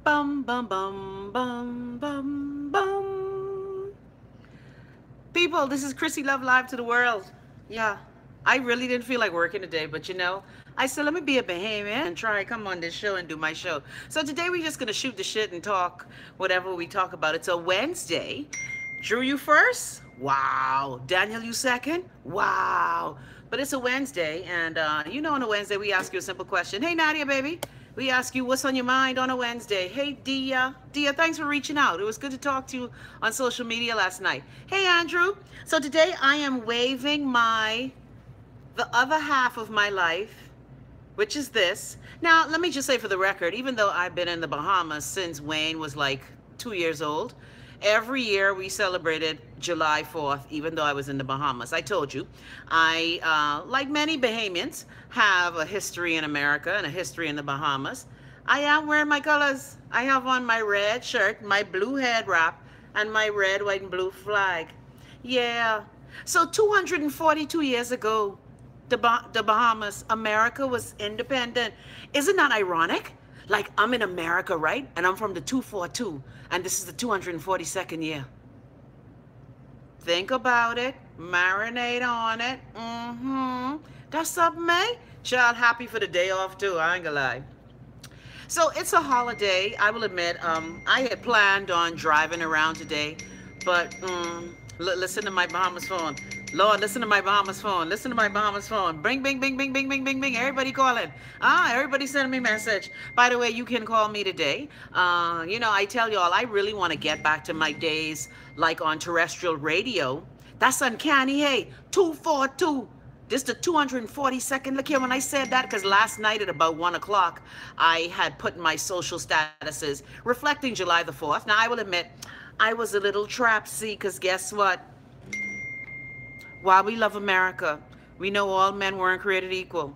Bum, bum, bum, bum, bum, bum. People, this is Chrissy Love Live to the world. Yeah, I really didn't feel like working today, but I said, let me be a behemoth and try come on this show and do my show. So today we're just going to shoot the shit and talk whatever we talk about. It's a Wednesday. Drew, you first? Wow. Daniel, you second? Wow. But it's a Wednesday, and on a Wednesday we ask you a simple question. Hey, Nadia, baby. We ask you what's on your mind on a Wednesday. Hey, Dia. Dia, thanks for reaching out. It was good to talk to you on social media last night. Hey, Andrew. So today I am waiving the other half of my life, which is this. Now, let me just say for the record, even though I've been in the Bahamas since Wayne was like 2 years old, every year we celebrated July 4th, even though I was in the Bahamas. I told you, I, like many Bahamians, have a history in America and a history in the Bahamas. I am wearing my colors. I have on my red shirt, my blue head wrap, and my red, white, and blue flag. Yeah. So 242 years ago, the Bahamas, America was independent. Isn't that ironic? Like, I'm in America, right? And I'm from the 242, and this is the 242nd year. Think about it. Marinate on it. That's something, eh? Child, happy for the day off, too. I ain't gonna lie. So, it's a holiday. I will admit, I had planned on driving around today, but listen to my Bahamas phone. Lord, listen to my Bahamas phone. Listen to my Bahamas phone. Bing, bing, bing, bing, bing, bing, bing, bing. Everybody calling. Everybody sending me message. By the way, you can call me today. I tell y'all, I really want to get back to my days like on terrestrial radio. That's uncanny, hey. 242. This the 242nd. Look here, when I said that, because last night at about 1 o'clock, I had put my social statuses reflecting July the 4th. Now, I will admit, I was a little trapped, see, because guess what? While we love America, we know all men weren't created equal.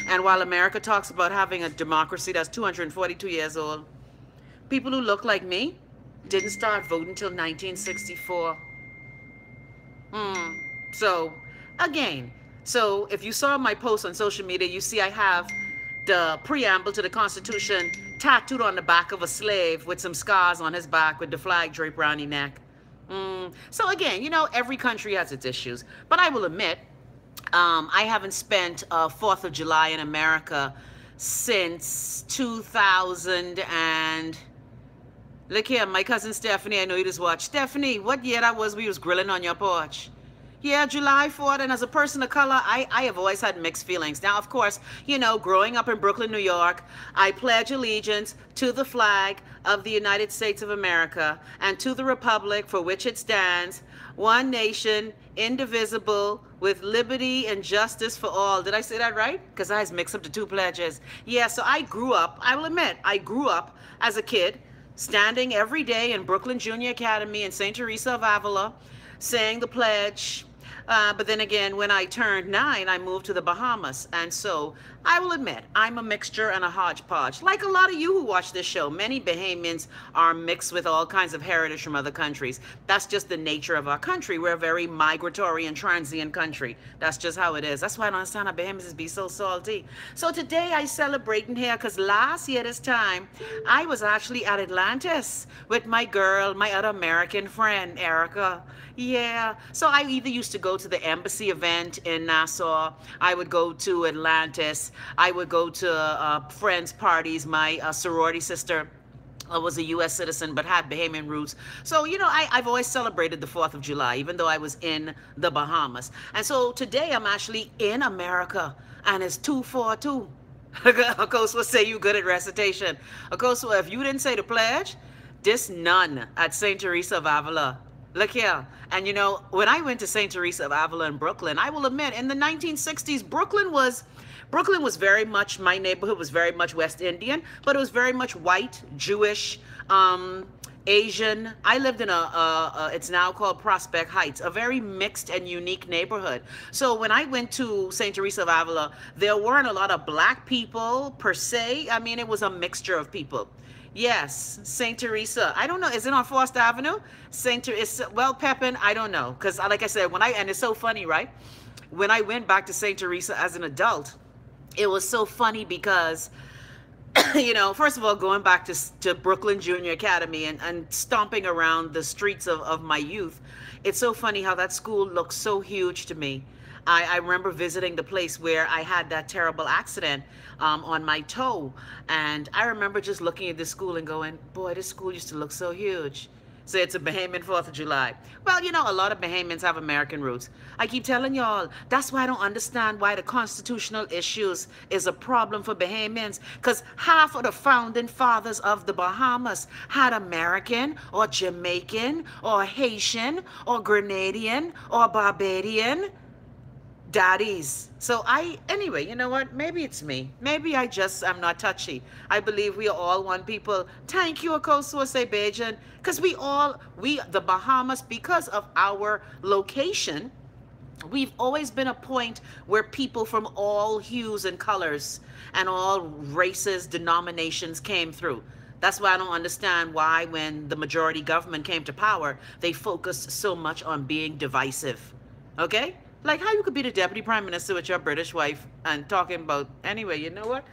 And while America talks about having a democracy that's 242 years old, people who look like me didn't start voting until 1964. So, again, if you saw my post on social media, you see I have the preamble to the Constitution tattooed on the back of a slave with some scars on his back with the flag draped around his neck. So again, every country has its issues. But I will admit, I haven't spent 4th of July in America since 2000 and... Look here, my cousin Stephanie, I know you just watched. Stephanie, what year that was we was grilling on your porch? Yeah, July 4th, and as a person of color, I have always had mixed feelings. Now, of course, growing up in Brooklyn, New York, I pledge allegiance to the flag of the United States of America and to the republic for which it stands, one nation, indivisible, with liberty and justice for all. Did I say that right? Because I mixed up the two pledges. Yeah, so I grew up, I will admit, I grew up as a kid, standing every day in Brooklyn Junior Academy in St. Teresa of Avila, saying the pledge. But then again, when I turned 9, I moved to the Bahamas. And so I will admit, I'm a mixture and a hodgepodge. Like a lot of you who watch this show, many Bahamians are mixed with all kinds of heritage from other countries. That's just the nature of our country. We're a very migratory and transient country. That's just how it is. That's why I don't understand how Bahamians be so salty. So today I celebrating here because last year this time, I was actually at Atlantis with my girl, my other American friend, Erica. Yeah, so I either used to go to the embassy event in Nassau, I would go to Atlantis, I would go to friends' parties. My sorority sister was a U.S. citizen but had Bahamian roots. So, I've always celebrated the 4th of July, even though I was in the Bahamas. And so today I'm actually in America, and it's 242. Of course, we'll say you good at recitation. Of course, well, if you didn't say the pledge, this nun at St. Teresa of Avila. Look here. And when I went to St. Teresa of Avila in Brooklyn, I will admit, in the 1960s, Brooklyn was very much, my neighborhood was very much West Indian, but it was very much white, Jewish, Asian. I lived in it's now called Prospect Heights, a very mixed and unique neighborhood. So when I went to St. Teresa of Avila, there weren't a lot of black people per se. I mean, it was a mixture of people. Yes, St. Teresa. I don't know. Is it on Fourth Avenue? St. Teresa. Well, Pepin, I don't know. Because like I said, and it's so funny, right? When I went back to St. Teresa as an adult, it was so funny because You know, first of all, going back to Brooklyn Junior Academy and stomping around the streets of my youth, it's so funny how that school looks so huge to me. I remember visiting the place where I had that terrible accident on my toe. And I remember just looking at this school and going, boy, this school used to look so huge. So it's a Bahamian 4th of July. Well, you know, a lot of Bahamians have American roots. I keep telling y'all, that's why I don't understand why the constitutional issues is a problem for Bahamians. Because half of the founding fathers of the Bahamas had American or Jamaican or Haitian or Grenadian or Barbadian daddies. So anyway, you know what? Maybe it's me. Maybe I'm not touchy. I believe we are all one people. Thank you, Akoso Sebajan. Because the Bahamas, because of our location, we've always been a point where people from all hues and colors and all races, denominations came through. That's why I don't understand why when the majority government came to power, they focused so much on being divisive. Okay? Like how you could be the deputy prime minister with your British wife and talking about, anyway, you know what?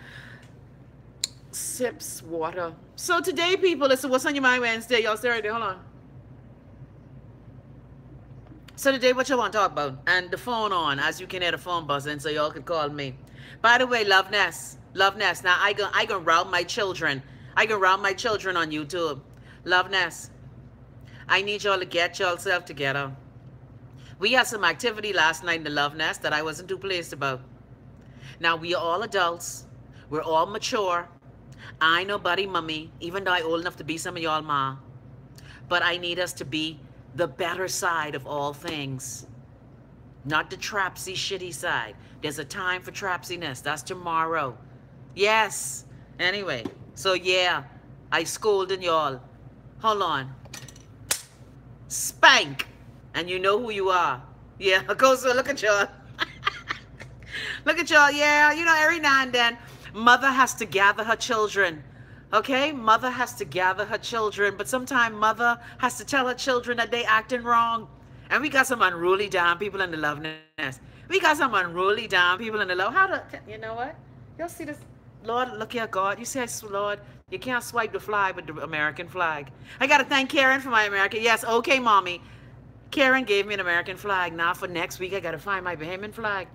Sips water. So today, people, listen, what's on your mind Wednesday? Y'all stay right there, hold on. So today, what y'all want to talk about? And the phone on, as you can hear the phone buzzing, so y'all can call me. By the way, Love Ness. Now I gonna route my children. I can route my children on YouTube. Love Ness. I need y'all to get yourself together. We had some activity last night in the Love Nest that I wasn't too pleased about. Now, we are all adults. We're all mature. I ain't nobody mummy, even though I old enough to be some of y'all ma. But I need us to be the better side of all things. Not the trapsy, shitty side. There's a time for trapsiness. That's tomorrow. Yes. Anyway, so yeah, I scolded y'all. Hold on. Spank. And you know who you are. Yeah, so look at y'all. Look at y'all. Yeah, you know, every now and then, mother has to gather her children. Okay? Mother has to gather her children. But sometimes mother has to tell her children that they acting wrong. And we got some unruly damn people in the Love Nest. We got some unruly damn people in the love. You know what? Y'all see this? Lord, look here, God. You say, Lord, you can't swipe the flag with the American flag. I got to thank Karen for my American. Yes, okay, mommy. Karen gave me an American flag. Now for next week, I got to find my Bahamian flag.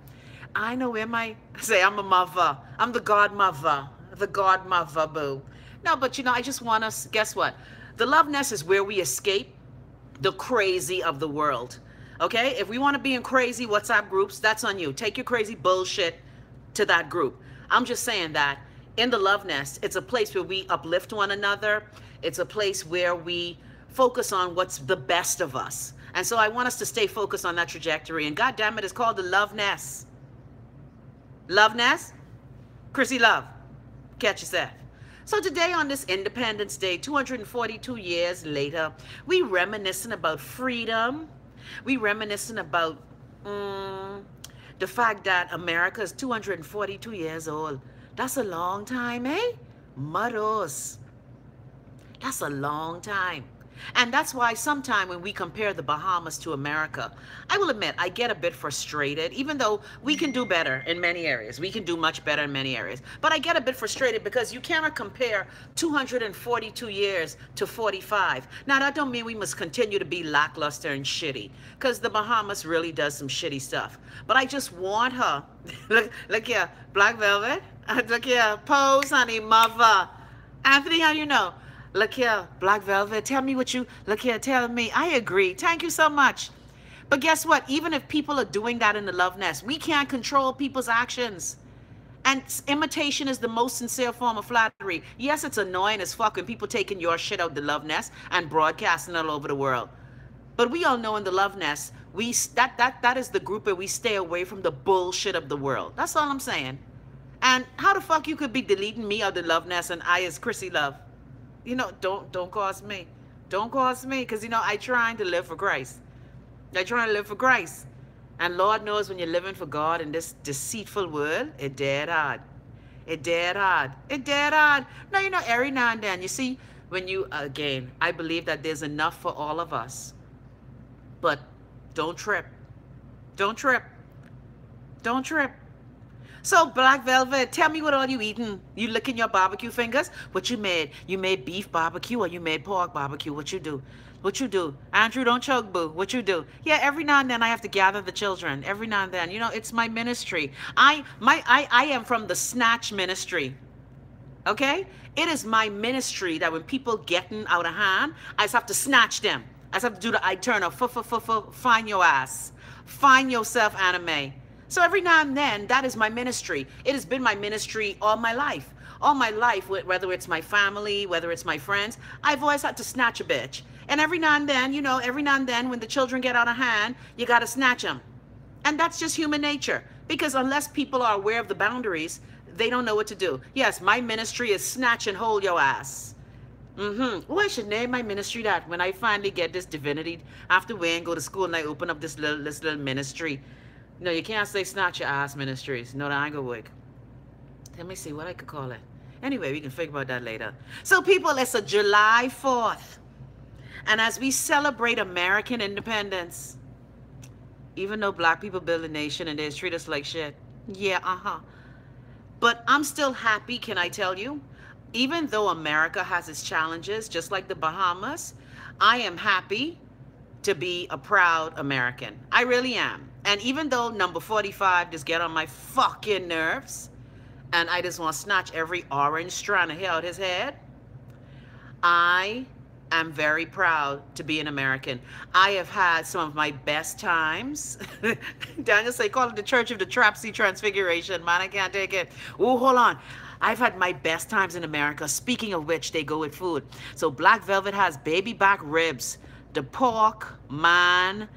I know where I'm a mother. I'm the godmother. The godmother, boo. No, but you know, I just want us, guess what? The Love Nest is where we escape the crazy of the world. Okay? If we want to be in crazy WhatsApp groups, that's on you. Take your crazy bullshit to that group. I'm just saying that in the Love Nest, it's a place where we uplift one another. It's a place where we focus on what's the best of us. And so I want us to stay focused on that trajectory. And God damn it, it's called the Love Nest. Love Nest? Chrissy Love. Catch yourself. So today on this Independence Day, 242 years later, we reminiscing about freedom. We reminiscing about the fact that America is 242 years old. That's a long time, eh? Muddos. That's a long time. And that's why sometimes when we compare the Bahamas to America, I will admit I get a bit frustrated, even though we can do better in many areas. We can do much better in many areas. But I get a bit frustrated because you cannot compare 242 years to 45. Now, that don't mean we must continue to be lackluster and shitty, because the Bahamas really does some shitty stuff. But I just want her. Look here, Black Velvet. Look here, pose, honey, mother. Anthony, how you know? Look here, Black Velvet, tell me what you, look here, tell me. I agree. Thank you so much. But guess what? Even if people are doing that in the Love Nest, we can't control people's actions. And imitation is the most sincere form of flattery. Yes, it's annoying as fuck when people taking your shit out the Love Nest and broadcasting all over the world. But we all know in the Love Nest, that is the group where we stay away from the bullshit of the world. That's all I'm saying. And how the fuck you could be deleting me out the Love Nest and I as Chrissy Love? You know, don't cause me. Don't cause me, because, you know, I trying to live for Christ. I trying to live for Christ. And Lord knows when you're living for God in this deceitful world, it dead hard. It dead hard. It dead hard. No, you know, every now and then, you see, when you, again, I believe that there's enough for all of us. But don't trip. Don't trip. Don't trip. So, Black Velvet, tell me what all you eating. You licking your barbecue fingers? What you made? You made beef barbecue or you made pork barbecue? What you do? What you do? Andrew, don't choke, boo. What you do? Yeah, every now and then I have to gather the children. Every now and then. You know, it's my ministry. I am from the snatch ministry. Okay? It is my ministry that when people getting out of hand, I just have to snatch them. I just have to do the I turn up, find your ass. Find yourself, anime. So every now and then, that is my ministry. It has been my ministry all my life. All my life, whether it's my family, whether it's my friends, I've always had to snatch a bitch. And every now and then, you know, every now and then when the children get out of hand, you got to snatch them. And that's just human nature. Because unless people are aware of the boundaries, they don't know what to do. Yes, my ministry is snatch and hold your ass. Oh, I should name my ministry that when I finally get this divinity. After Wayne go to school and I open up this little ministry. No, you can't say snatch your ass ministries. No, that ain't gonna work. Let me see what I could call it. Anyway, we can figure about that later. So people, it's a July 4th. And as we celebrate American independence, even though black people build a nation and they treat us like shit. Yeah, But I'm still happy, can I tell you? Even though America has its challenges, just like the Bahamas, I am happy to be a proud American. I really am. And even though number 45 just get on my fucking nerves, and I just want to snatch every orange strand of hair out his head, I am very proud to be an American. I have had some of my best times. Daniel say, call it the Church of the Trapsy Transfiguration. Man, I can't take it. Oh, hold on. I've had my best times in America. Speaking of which, they go with food. So Black Velvet has baby back ribs, the pork, man,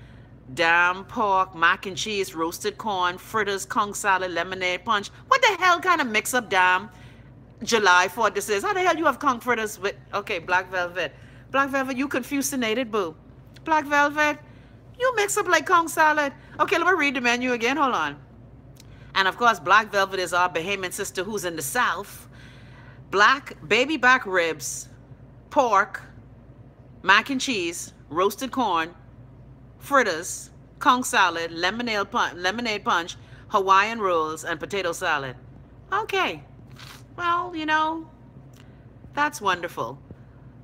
damn pork, mac and cheese, roasted corn, fritters, conch salad, lemonade punch. What the hell kind of mix up damn July 4th this is? How the hell you have conch fritters with, okay, Black Velvet. Black Velvet, you confusinated, boo. Black Velvet, you mix up like conch salad. Okay, let me read the menu again, hold on. And of course, Black Velvet is our Bahamian sister who's in the South. Black baby back ribs, pork, mac and cheese, roasted corn, fritters, conch salad, lemonade punch, Hawaiian rolls, and potato salad. Okay. Well, you know, that's wonderful.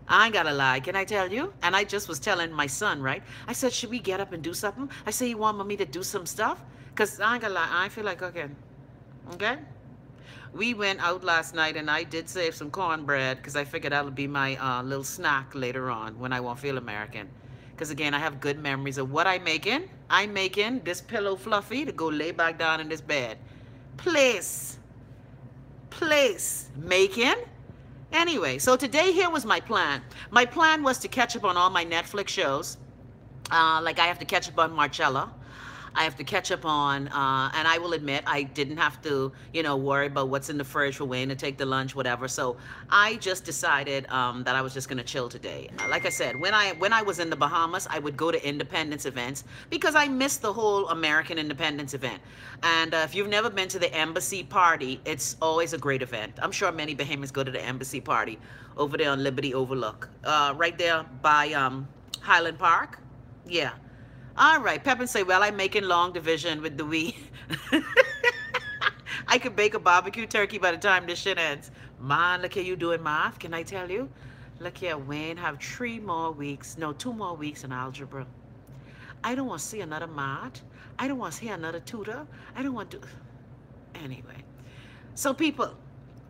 I ain't gotta lie, can I tell you? And I just was telling my son, right? I said, should we get up and do something? I said, you want me to do some stuff? Because I ain't gonna lie, I feel like cooking. Okay? We went out last night and I did save some cornbread because I figured that'll be my little snack later on when I won't feel American. Because again, I have good memories of what I'm making. I'm making this pillow fluffy to go lay back down in this bed. Place. Making. Anyway, so today here was my plan. My plan was to catch up on all my Netflix shows. Like I have to catch up on Marcella. I have to catch up on, and I will admit, I didn't have to, you know, worry about what's in the fridge for Wayne to take the lunch, whatever. So I just decided that I was just going to chill today. Like I said, when I was in the Bahamas, I would go to independence events because I missed the whole American independence event. And if you've never been to the embassy party, it's always a great event. I'm sure many Bahamians go to the embassy party over there on Liberty Overlook, right there by Highland Park. Yeah. All right, Pepin say, well, I'm making long division with the we. I could bake a barbecue turkey by the time this shit ends. Man, look at you doing math, can I tell you? Look here, Wayne, have 2 more weeks in algebra. I don't want to see another math. I don't want to see another tutor. I don't want to. Anyway. So people,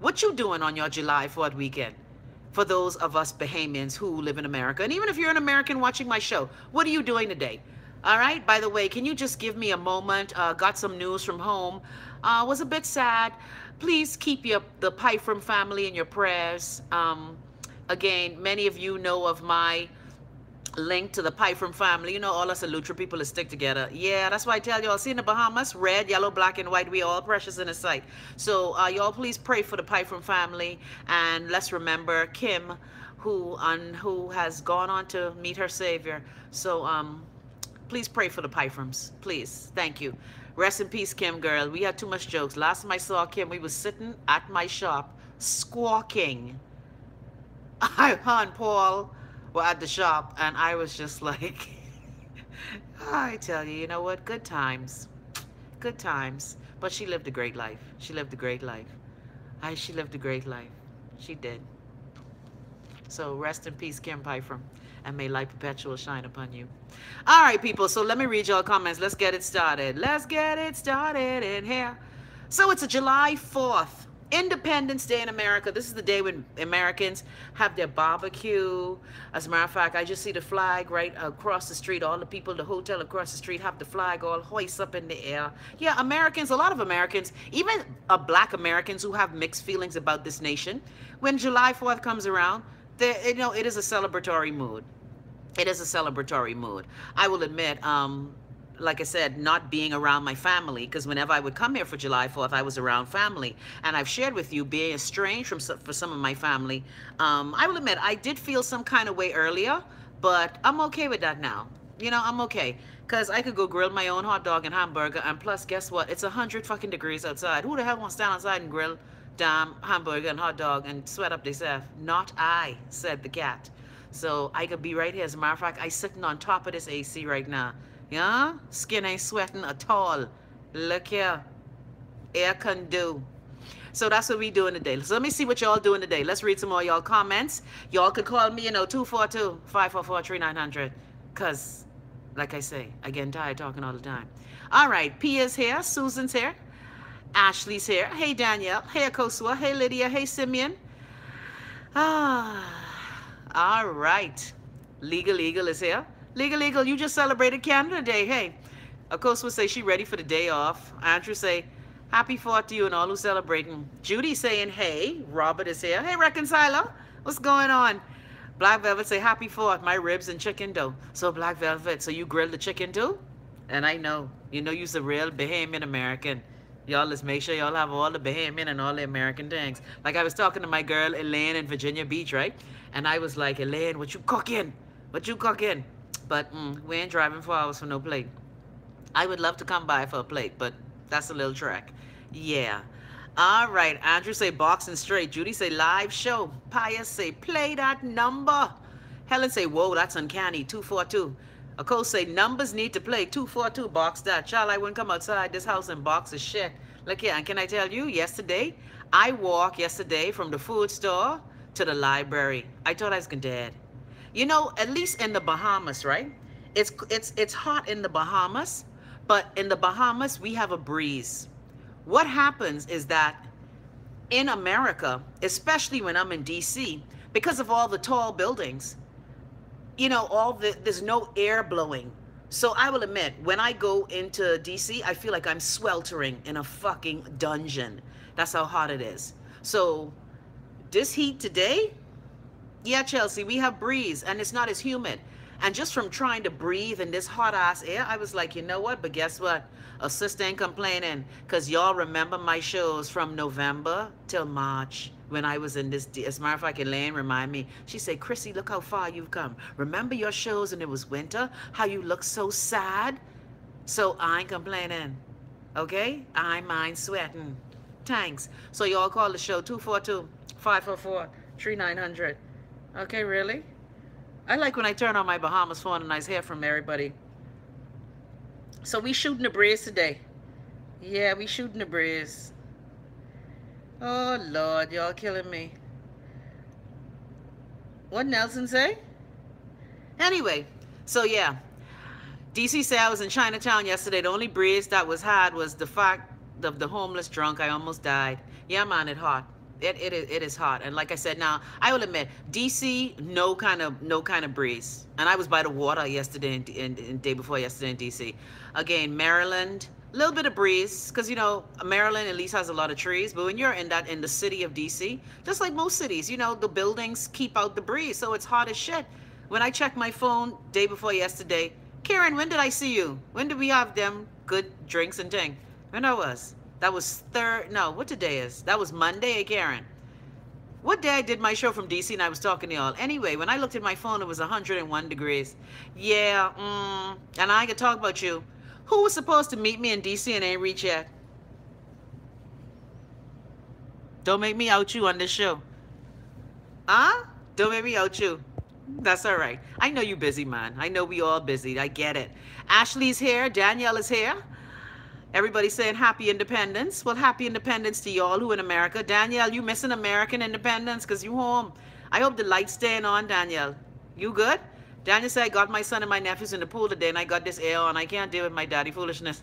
what you doing on your July 4th weekend? For those of us Bahamians who live in America, and even if you're an American watching my show, what are you doing today? All right, by the way, can you just give me a moment? Got some news from home. Was a bit sad. Please keep the Pyfrom family in your prayers. Again, many of you know of my link to the Pyfrom family. You know, all us Elutra people that stick together. Yeah, that's why I tell y'all, see in the Bahamas, red, yellow, black, and white, we all precious in the sight. So y'all please pray for the Pyfrom family. And let's remember Kim, who has gone on to meet her Savior. So, please pray for the Pyfroms. Please. Thank you. Rest in peace, Kim, girl. We had too much jokes. Last time I saw Kim, we was sitting at my shop squawking. Her and Paul were at the shop, and I was just like, I tell you, you know what? Good times. Good times. But she lived a great life. She lived a great life. She lived a great life. She did. So rest in peace, Kim Pfeiffer, and may light perpetual shine upon you. All right, people, so let me read y'all comments. Let's get it started. Let's get it started in here. So it's a July 4th, Independence Day in America. This is the day when Americans have their barbecue. As a matter of fact, I just see the flag right across the street. All the people, the hotel across the street have the flag all hoist up in the air. Yeah, Americans, a lot of Americans, even black Americans who have mixed feelings about this nation, when July 4th comes around, you know, it is a celebratory mood. It is a celebratory mood. I will admit, like I said, not being around my family, because whenever I would come here for July 4th, I was around family. And I've shared with you being estranged for some of my family. I will admit, I did feel some kind of way earlier, but I'm okay with that now. You know, I'm okay. Because I could go grill my own hot dog and hamburger. And plus, guess what? It's 100 fucking degrees outside. Who the hell wants to stand outside and grill damn hamburger and hot dog and sweat up themselves? Not I, said the cat. So I could be right here. As a matter of fact, I sitting on top of this AC right now. Yeah? Skin ain't sweating at all. Look here. Air can do. So that's what we doing today. So let me see what y'all doing today. Let's read some more y'all comments. Y'all could call me, 242-544-3900. Because, like I say, I get tired talking all the time. All right. Pia's here. Susan's here. Ashley's here. Hey, Danielle. Hey, Akosua. Hey, Lydia. Hey, Simeon. All right. Legal is here. Legal, you just celebrated Canada Day. Hey, Akosua say she ready for the day off. Andrew say, happy 4th to you and all who celebrating. Judy saying, hey. Robert is here. Hey, Reconciler. What's going on? Black Velvet say, happy 4th. My ribs and chicken dough. So, Black Velvet, so you grilled the chicken too? And I know. You's a real Bahamian American. Y'all, let's make sure y'all have all the Bahamian and all the American things. Like I was talking to my girl, Elaine, in Virginia Beach, right? And I was like, Elaine, what you cooking? What you cooking? But we ain't driving 4 hours for no plate. I would love to come by for a plate, but that's a little trek. Yeah. All right. Andrew say boxing straight. Judy say live show. Pius say play that number. Helen say, whoa, that's uncanny. 242. Akos say numbers need to play. 242 box that. Child, I wouldn't come outside this house and box of shit. Look here, and can I tell you, yesterday, I walked yesterday from the food store to the library. I thought I was dead. At least in the Bahamas, right? It's hot in the Bahamas, but in the Bahamas, we have a breeze. What happens is that in America, especially when I'm in DC, because of all the tall buildings, there's no air blowing. So I will admit, when I go into DC, I feel like I'm sweltering in a fucking dungeon. That's how hot it is. So this heat today, yeah, Chelsea, we have breeze and it's not as humid. And just from trying to breathe in this hot ass air, I was like, you know what? But guess what? A sister ain't complaining, because y'all remember my shows from November till March when I was in this. As a matter of fact, Elaine remind me. She said, Chrissy, look how far you've come. Remember your shows and it was winter? How you look so sad? So I ain't complaining. Okay? I mind sweating. Thanks. So y'all call the show 242-544-3900. Okay, really? I like when I turn on my Bahamas phone and I hear from everybody. So we shooting the breeze today. Yeah, we shooting the breeze. Oh, Lord, y'all killing me. What Nelson say? Anyway, so yeah. DC said I was in Chinatown yesterday. The only breeze that was had was the fact of the homeless drunk. I almost died. Yeah, man, it's hot. It is hot. And like I said, now I will admit, DC, no kind of breeze. And I was by the water yesterday and day before yesterday in DC. Again, Maryland, a little bit of breeze, because Maryland at least has a lot of trees. But when you're in the city of DC, just like most cities, the buildings keep out the breeze, so it's hot as shit. When I checked my phone day before yesterday, Karen, when did I see you? When did we have them good drinks and thing? When that was? That was what today is? That was Monday, Karen. What day I did my show from DC and I was talking to y'all. Anyway, when I looked at my phone, it was 101 degrees. Yeah, and I could talk about you. Who was supposed to meet me in DC and ain't reached yet? Don't make me out you on this show. Huh? Don't make me out you. That's all right. I know you busy, man. I know we all busy. I get it. Ashley's here. Danielle is here. Everybody saying happy independence. Well, happy independence to y'all who in America. Danielle, you missing American independence because you home. I hope the light's staying on, Danielle. You good? Daniel said, I got my son and my nephews in the pool today and I got this air on. I can't deal with my daddy foolishness.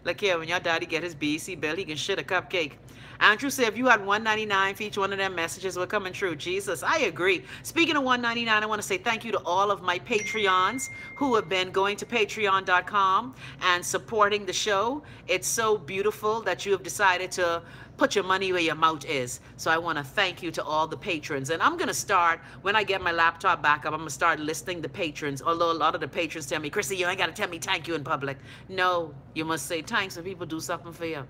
Look here, when your daddy get his BEC bill, he can shit a cupcake. Andrew said, if you had $1.99 for each one of them messages, we're coming true. Jesus, I agree. Speaking of $1.99, I want to say thank you to all of my Patreons who have been going to patreon.com and supporting the show. It's so beautiful that you have decided to put your money where your mouth is. So I want to thank you to all the patrons. And I'm going to start, when I get my laptop back up, I'm going to start listing the patrons. Although a lot of the patrons tell me, Chrissy, you ain't got to tell me thank you in public. No, you must say thanks when people do something for you.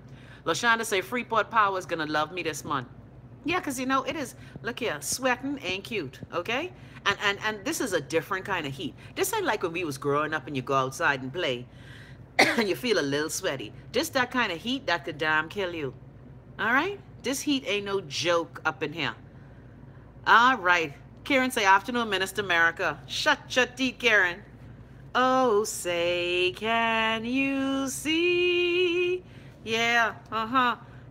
LaShonda say Freeport Power is going to love me this month. Yeah, because you know, it is, look here, sweating ain't cute, okay? And this is a different kind of heat. This ain't like when we was growing up and you go outside and play and you feel a little sweaty. This that kind of heat that could damn kill you. All right? This heat ain't no joke up in here. All right. Karen say, afternoon, Minister America. Shut your teeth, Karen. Oh, say, can you see? Yeah,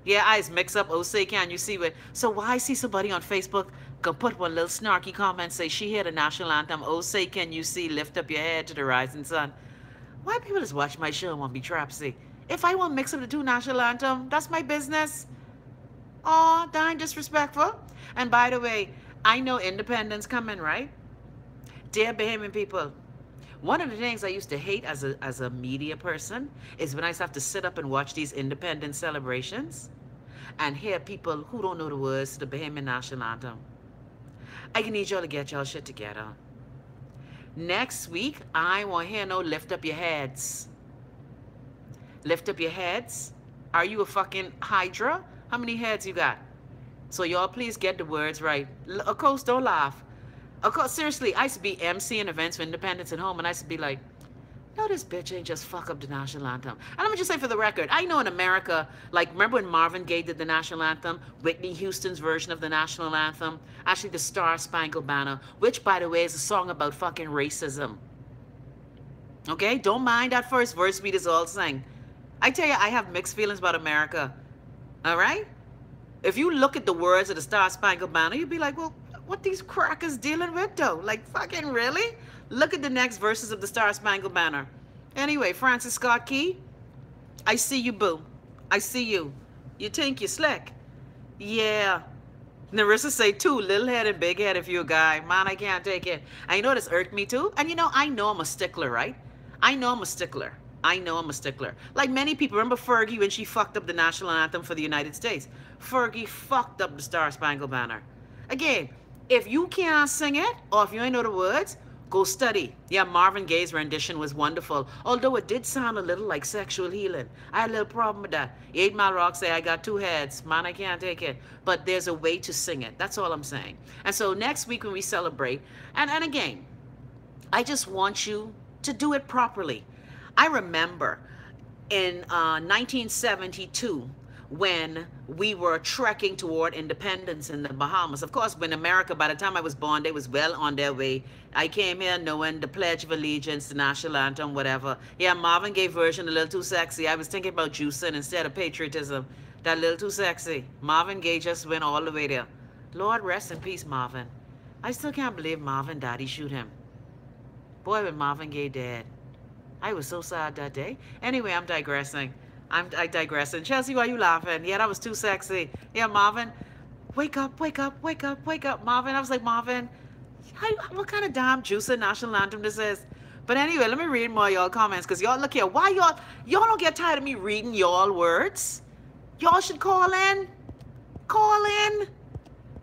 yeah, I just mix up, oh, say, can you see? So why I see somebody on Facebook go put one little snarky comment, say, she hear the national anthem, oh, say, can you see, lift up your head to the rising sun. Why people just watch my show and want to be trapsy? If I want to mix up the two national anthem, that's my business. Oh, that ain't disrespectful. And by the way, I know independence coming, right? Dear Bahamian people, one of the things I used to hate as a media person is when I used to have to sit up and watch these independence celebrations and hear people who don't know the words to the Bahamian national anthem. I need y'all to get y'all shit together. Next week, I won't hear no lift up your heads. Lift up your heads. Are you a fucking hydra? How many heads you got? So y'all please get the words right. Of course, don't laugh. Of course, seriously, I used to be emceeing events for independence at home, and I used to be like, no, this bitch ain't just fuck up the national anthem. And let me just say for the record, I know in America, like, remember when Marvin Gaye did the national anthem? Whitney Houston's version of the national anthem? Actually, the Star Spangled Banner, which, by the way, is a song about fucking racism. Okay? Don't mind that first verse we just all sang. I tell you, I have mixed feelings about America. All right? If you look at the words of the Star Spangled Banner, you'd be like, well, what these crackers dealing with, though? Like, fucking really? Look at the next verses of the Star Spangled Banner. Anyway, Francis Scott Key, I see you, boo. I see you. You think you're slick? Yeah. Narissa say, too, little head and big head if you're a guy. Man, I can't take it. And you know this irked me, too? And you know, I know I'm a stickler, right? I know I'm a stickler. I know I'm a stickler. Like many people, remember Fergie when she fucked up the national anthem for the United States? Fergie fucked up the Star Spangled Banner. Again, if you can't sing it, or if you ain't know the words, go study. Yeah, Marvin Gaye's rendition was wonderful, although it did sound a little like sexual healing. I had a little problem with that. 8 Mile Rock say, I got 2 heads. Man, I can't take it. But there's a way to sing it. That's all I'm saying. And so next week when we celebrate, and again, I just want you to do it properly. I remember in 1972, when we were trekking toward independence in the Bahamas. Of course, when America, by the time I was born, they was well on their way. I came here knowing the Pledge of Allegiance, the national anthem, whatever. Yeah, Marvin Gaye version, a little too sexy. I was thinking about juicing instead of patriotism. That little too sexy. Marvin Gaye just went all the way there. Lord rest in peace, Marvin. I still can't believe Marvin daddy shoot him. Boy, when Marvin Gaye dead. I was so sad that day. Anyway, I'm digressing. I digress. And Chelsea, why are you laughing? Yeah, that was too sexy. Yeah, Marvin, wake up, wake up, wake up, wake up, Marvin. I was like, Marvin, what kind of damn juicy national anthem this is? But anyway, let me read more of y'all comments, because y'all, look here, why y'all don't get tired of me reading y'all words? Y'all should call in. Call in.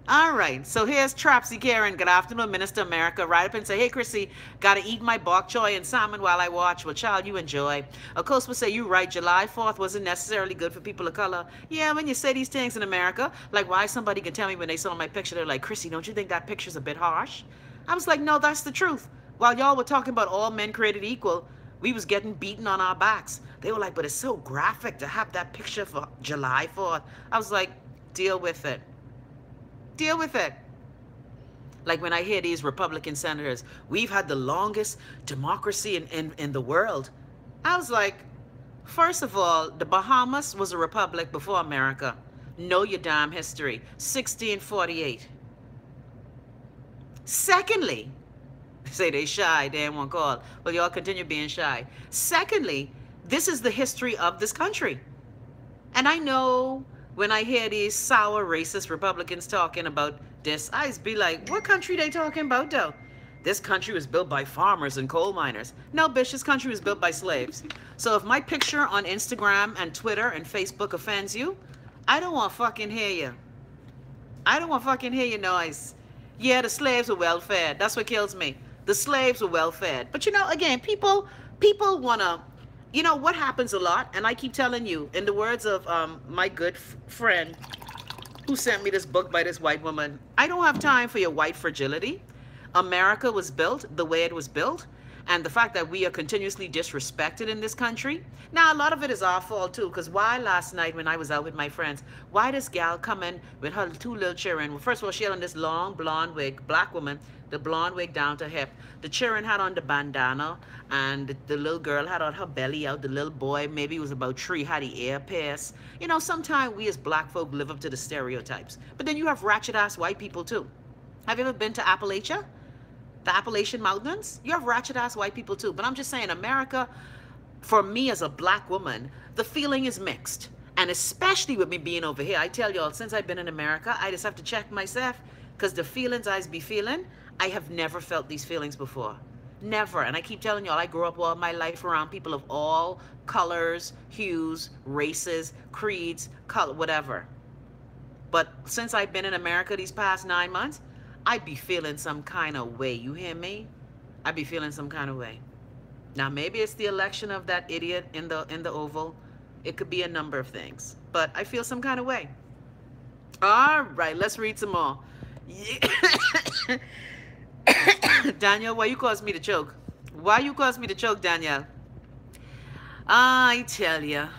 All right, so here's Trapsy Karen. Good afternoon, Minister America. Right up and say, hey, Chrissy, gotta eat my bok choy and salmon while I watch. Well, child, you enjoy. Of course, we'll say, you right, July 4th wasn't necessarily good for people of color. Yeah, when you say these things in America, like why somebody can tell me when they saw my picture, they're like, Chrissy, don't you think that picture's a bit harsh? I was like, no, that's the truth. While y'all were talking about all men created equal, we was getting beaten on our backs. They were like, but it's so graphic to have that picture for July 4th. I was like, deal with it. Deal with it. Like when I hear these Republican senators, we've had the longest democracy in the world. I was like, First of all, the Bahamas was a republic before America. Know your damn history. 1648. Secondly, say they shy, they ain't one call. Well, y'all continue being shy. Secondly, this is the history of this country. And I know when I hear these sour racist Republicans talking about this, I just be like, what country they talking about though? This country was built by farmers and coal miners. No, bitch, this country was built by slaves. So if my picture on Instagram and Twitter and Facebook offends you, I don't want to fucking hear you. I don't want to fucking hear your noise. Yeah, the slaves were well fed. That's what kills me. The slaves were well fed. But you know, again, people want to, you know, what happens a lot, and I keep telling you, in the words of my good friend who sent me this book by this white woman, I don't have time for your white fragility. America was built the way it was built, and the fact that we are continuously disrespected in this country. Now, a lot of it is our fault too, because why last night when I was out with my friends, why this gal come in with her two little children? Well, first of all, she had on this long blonde wig, black woman, the blonde wig down to hip. The children had on the bandana, and the little girl had on her belly out. The little boy, maybe he was about 3, had the ear pierced. You know, sometimes we as black folk live up to the stereotypes. But then you have ratchet ass white people too. Have you ever been to Appalachia? The Appalachian Mountains? You have ratchet ass white people too. But I'm just saying, America, for me as a black woman, the feeling is mixed. And especially with me being over here, I tell y'all, since I've been in America, I just have to check myself, because the feelings I be feeling, I have never felt these feelings before. Never. And I keep telling y'all, I grew up all my life around people of all colors, hues, races, creeds, color, whatever. But since I've been in America these past 9 months, I be feeling some kind of way. You hear me? I be feeling some kind of way. Now, maybe it's the election of that idiot in the Oval. It could be a number of things. But I feel some kind of way. All right, let's read some more. Daniel, why you caused me to choke? Why you caused me to choke, Daniel? I tell ya.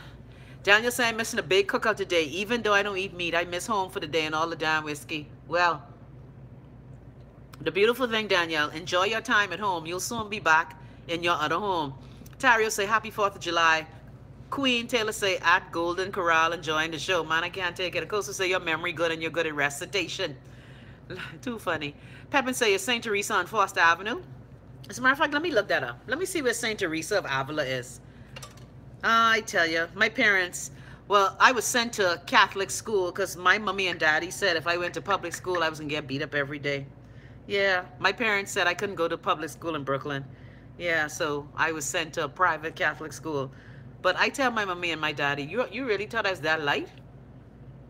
Daniel said I'm missing a big cookout today. Even though I don't eat meat, I miss home for the day and all the damn whiskey. Well, the beautiful thing, Danielle, enjoy your time at home. You'll soon be back in your other home. Tario say, happy 4th of July. Queen Taylor say, at Golden Corral, enjoying the show. Man, I can't take it. Akosa say, your memory good and you're good at recitation. Too funny. Pepin say, is St. Teresa on Foster Avenue? As a matter of fact, let me look that up. Let me see where St. Teresa of Avila is. I tell you, my parents, well, I was sent to Catholic school because my mommy and daddy said if I went to public school, I was going to get beat up every day. Yeah, my parents said I couldn't go to public school in Brooklyn. Yeah, so I was sent to a private Catholic school. But I tell my mommy and my daddy, you really thought I was that light?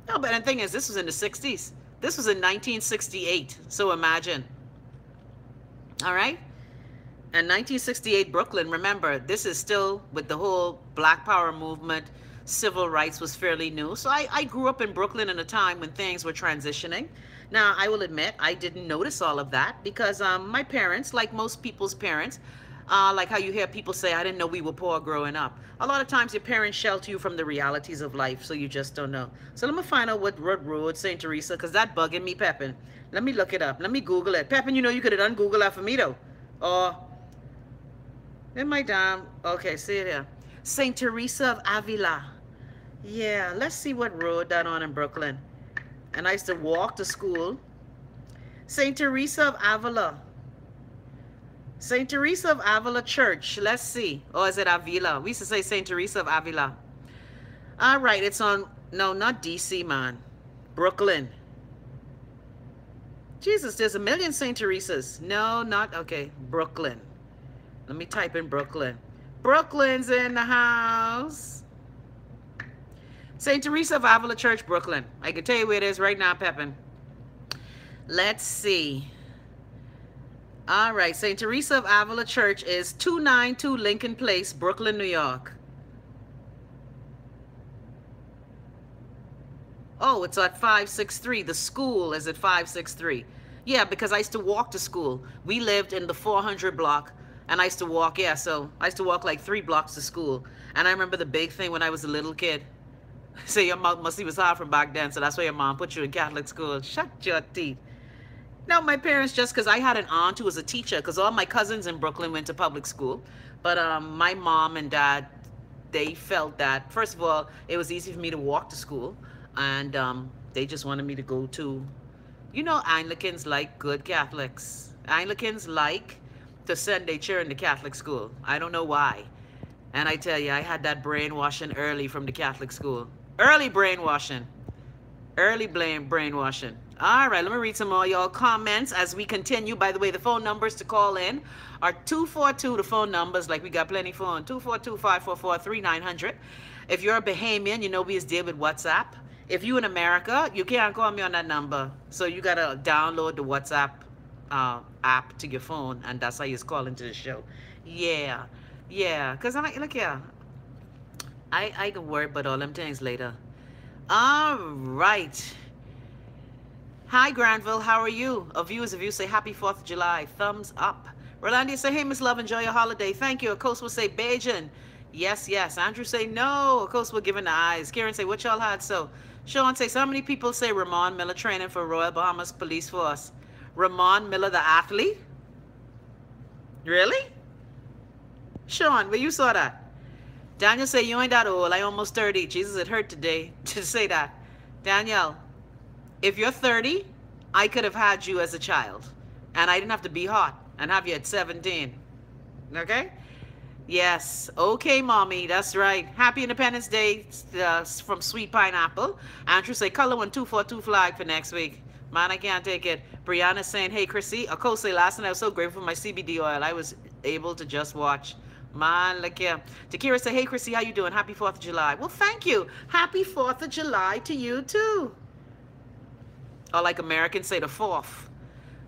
No, but the thing is, this was in the 60s. This was in 1968, so imagine. All right? And 1968 Brooklyn, remember, this is still with the whole Black Power movement. Civil rights was fairly new. So I grew up in Brooklyn in a time when things were transitioning. Now, I will admit, I didn't notice all of that because my parents, like most people's parents, like how you hear people say, I didn't know we were poor growing up. A lot of times your parents shelter you from the realities of life, so you just don't know. So let me find out what road St. Teresa, because that bugging me, Pepin. Let me look it up. Let me Google it. Pepin, you know you could have done Google that for me, though. Or, in my damn, okay, see it here. St. Teresa of Avila. Yeah, let's see what road that on in Brooklyn. And I used to walk to school. St. Teresa of Avila. St. Teresa of Avila Church. Let's see. Or is it Avila? We used to say St. Teresa of Avila. All right, it's on, no, not D.C., man. Brooklyn. Jesus, there's a million St. Teresas. No, not, okay, Brooklyn. Let me type in Brooklyn. Brooklyn's in the house. St. Teresa of Avila Church, Brooklyn. I can tell you where it is right now, Pepin. Let's see. All right, St. Teresa of Avila Church is 292 Lincoln Place, Brooklyn, New York. Oh, it's at 563. The school is at 563. Yeah, because I used to walk to school. We lived in the 400 block, and I used to walk, yeah, so I used to walk like 3 blocks to school. And I remember the big thing when I was a little kid. Say your mouth must was hard from back then, so that's why your mom put you in Catholic school. Shut your teeth. No, my parents, just because I had an aunt who was a teacher, because all my cousins in Brooklyn went to public school. But my mom and dad they felt that, first of all, it was easy for me to walk to school, and they just wanted me to go to, you know, Anglicans like good Catholics. Anglicans like to send their children to Catholic school. I don't know why. And I tell you, I had that brainwashing early from the Catholic school. Early brainwashing. Early brainwashing. All right, let me read some more y'all comments as we continue. By the way, the phone numbers to call in are 242, the phone numbers, like we got plenty phone, 242-544-3900. If you're a Bahamian, you know we just deal with WhatsApp. If you in America, you can't call me on that number. So you got to download the WhatsApp app to your phone, and that's how you call into the show. Yeah, yeah, because I'm like, look here, I can worry about all them things later. All right. Hi, Granville. How are you? A viewers of you say happy 4th of July. Thumbs up. Rolandia say, hey, Miss Love, enjoy your holiday. Thank you. A coast will say, Bajan. Yes, yes. Andrew say, no. A coast will give in the eyes. Karen say, what y'all had? So, Sean say, so many people say Ramon Miller training for Royal Bahamas Police Force. Ramon Miller, the athlete? Really? Sean, where you saw that? Daniel say, you ain't that old. I almost 30. Jesus, it hurt today to say that. Danielle, if you're 30, I could have had you as a child. And I didn't have to be hot and have you at 17. Okay? Yes. Okay, Mommy. That's right. Happy Independence Day from Sweet Pineapple. Andrew say, color 1242 flag for next week. Man, I can't take it. Brianna saying, hey, Chrissy. Akko say, last night I was so grateful for my CBD oil. I was able to just watch. Man, look here. Takira say, hey, Chrissy, how you doing? Happy 4th of July. Well, thank you. Happy 4th of July to you, too. Or like Americans say, the 4th.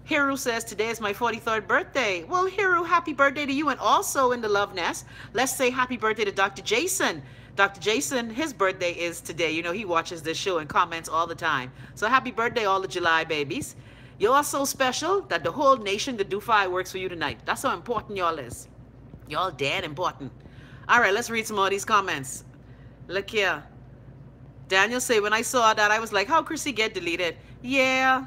Hiru says, today is my 43rd birthday. Well, Hiru, happy birthday to you. And also in the Love Nest, let's say happy birthday to Dr. Jason. Dr. Jason, his birthday is today. You know, he watches this show and comments all the time. So happy birthday, all the July babies. You're all so special that the whole nation that do fireworks for you tonight. That's how important y'all is. Y'all dead important. All right, let's read some more of these comments. Look here. Daniel say, when I saw that, I was like, how Chrissy get deleted? Yeah.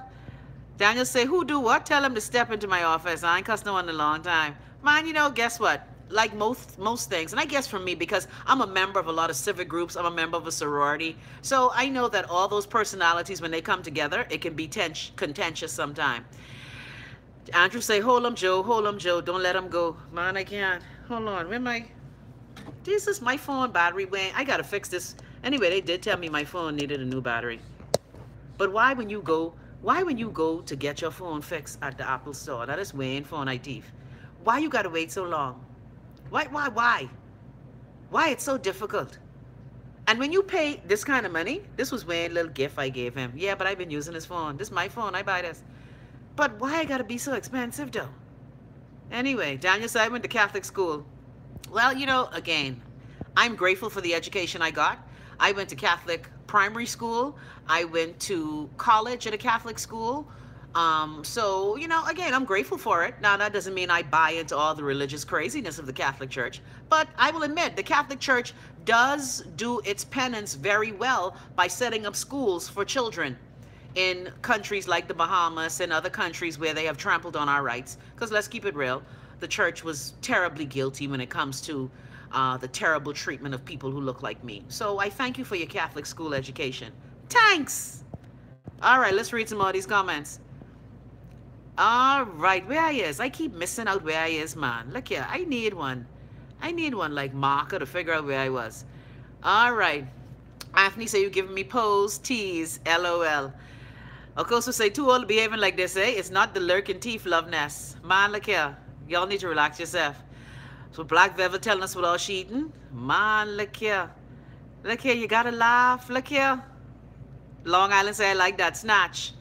Daniel say, who do what? Tell him to step into my office. I ain't cussed no one in a long time. Man, you know, guess what? Like most things, and I guess for me, because I'm a member of a lot of civic groups, I'm a member of a sorority, so I know that all those personalities, when they come together, it can be contentious sometime. Andrew say, hold him, Joe, don't let him go. Man, I can't. Hold on, where my... This is my phone battery went. I gotta fix this. Anyway, they did tell me my phone needed a new battery. But why when you go to get your phone fixed at the Apple store, that is Wayne phone IT, why you gotta wait so long? Why? Why it's so difficult? And when you pay this kind of money, this was Wayne little gift I gave him. Yeah, but I've been using his phone. This is my phone, I buy this. But why I gotta be so expensive though? Anyway, Daniel said I went to Catholic school. Well, you know, again, I'm grateful for the education I got. I went to Catholic primary school. I went to college at a Catholic school. So, you know, again, I'm grateful for it. Now, that doesn't mean I buy into all the religious craziness of the Catholic Church. But I will admit, the Catholic Church does do its penance very well by setting up schools for children in countries like the Bahamas and other countries where they have trampled on our rights. Because let's keep it real, the church was terribly guilty when it comes to the terrible treatment of people who look like me. So I thank you for your Catholic school education. Thanks! All right, let's read some more of these comments. All right, where I is? I keep missing out where I is, man. Look here, I need one. I need one like marker to figure out where I was. All right. Anthony say you giving me pose, tease, LOL. Of course, we say too old behaving like this, eh? It's not the lurking teeth, Love Nest. Man, look here. Y'all need to relax yourself. So Black Velvet telling us what all she eating. Man, look here. Look here, you gotta laugh. Look here. Long Island say I like that. Snatch.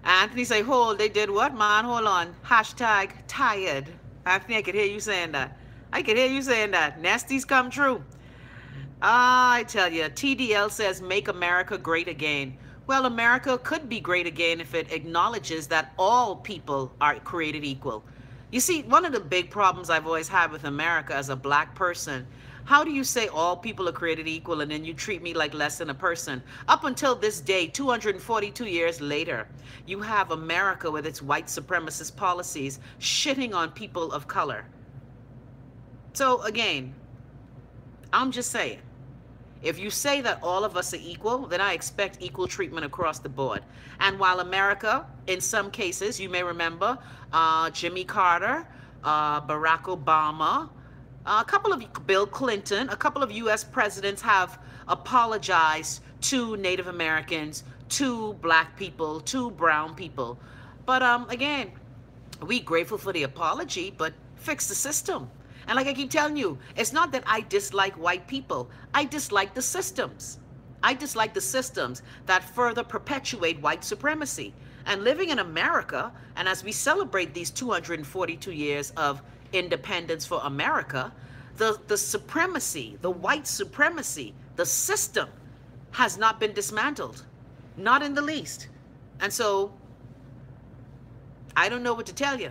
Anthony say, hold, they did what? Man, hold on. Hashtag tired. Anthony, I could hear you saying that. I could hear you saying that. Nasties come true. I tell you, TDL says, make America great again. Well, America could be great again if it acknowledges that all people are created equal. You see, one of the big problems I've always had with America as a black person, how do you say all people are created equal and then you treat me like less than a person? Up until this day, 242 years later, you have America with its white supremacist policies shitting on people of color. So again, I'm just saying. If you say that all of us are equal, then I expect equal treatment across the board. And while America, in some cases, you may remember Jimmy Carter, Barack Obama, a couple of Bill Clinton, a couple of U.S. presidents have apologized to Native Americans, to black people, to brown people. But again, we grateful for the apology, but fix the system. And like I keep telling you, it's not that I dislike white people. I dislike the systems. I dislike the systems that further perpetuate white supremacy. And living in America, and as we celebrate these 242 years of independence for America, the supremacy, the white supremacy, the system has not been dismantled. Not in the least. And so, I don't know what to tell you.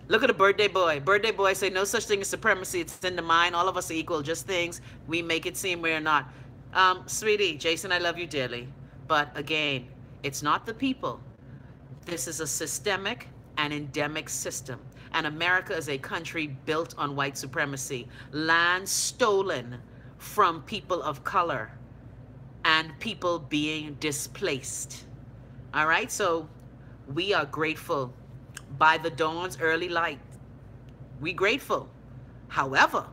Look at a birthday boy. Birthday boy say no such thing as supremacy. It's in the mind. All of us are equal. Just things we make it seem we're not. Sweetie, Jason, I love you dearly. But again, it's not the people. This is a systemic and endemic system. And America is a country built on white supremacy. Land stolen from people of color and people being displaced. All right? So we are grateful. By the dawn's early light, we grateful. However,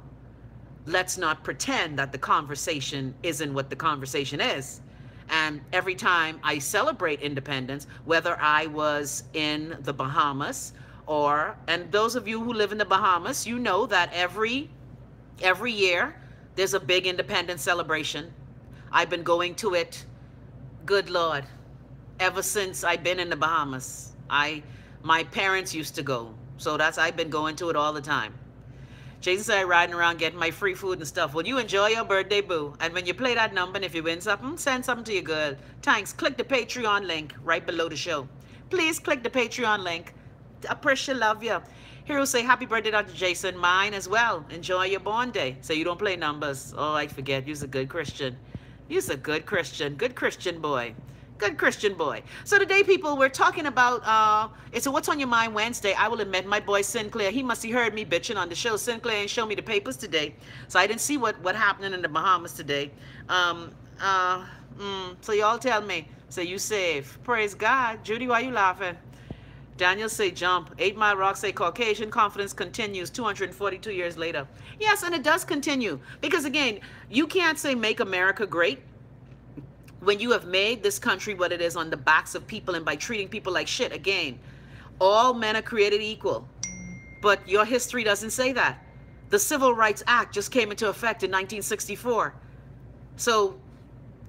let's not pretend that the conversation isn't what the conversation is. And every time I celebrate independence, whether I was in the Bahamas or, and those of you who live in the Bahamas, you know that every year there's a big independence celebration. I've been going to it, good Lord, ever since I've been in the Bahamas. My parents used to go, so I've been going to it all the time. Jason said, riding around getting my free food and stuff. Well, you enjoy your birthday, boo. And when you play that number, and if you win something, send something to your girl. Thanks. Click the Patreon link right below the show. Please click the Patreon link. Appreciate, love you. Hero say, happy birthday, Dr. Jason. Mine as well. Enjoy your born day. So you don't play numbers. Oh, I forget. You're a good Christian. You're a good Christian. Good Christian boy. Good Christian boy. So today, people, we're talking about, it's a What's on Your Mind Wednesday. I will admit, my boy Sinclair, he must have heard me bitching on the show. Sinclair ain't show me the papers today, so I didn't see what happening in the Bahamas today. So y'all tell me, so you safe. Praise God. Judy, why you laughing? Daniel say jump. 8 Mile Rock say Caucasian confidence continues 242 years later. Yes, and it does continue. Because again, you can't say make America great when you have made this country what it is on the backs of people and by treating people like shit. Again, all men are created equal. But your history doesn't say that. The Civil Rights Act just came into effect in 1964. So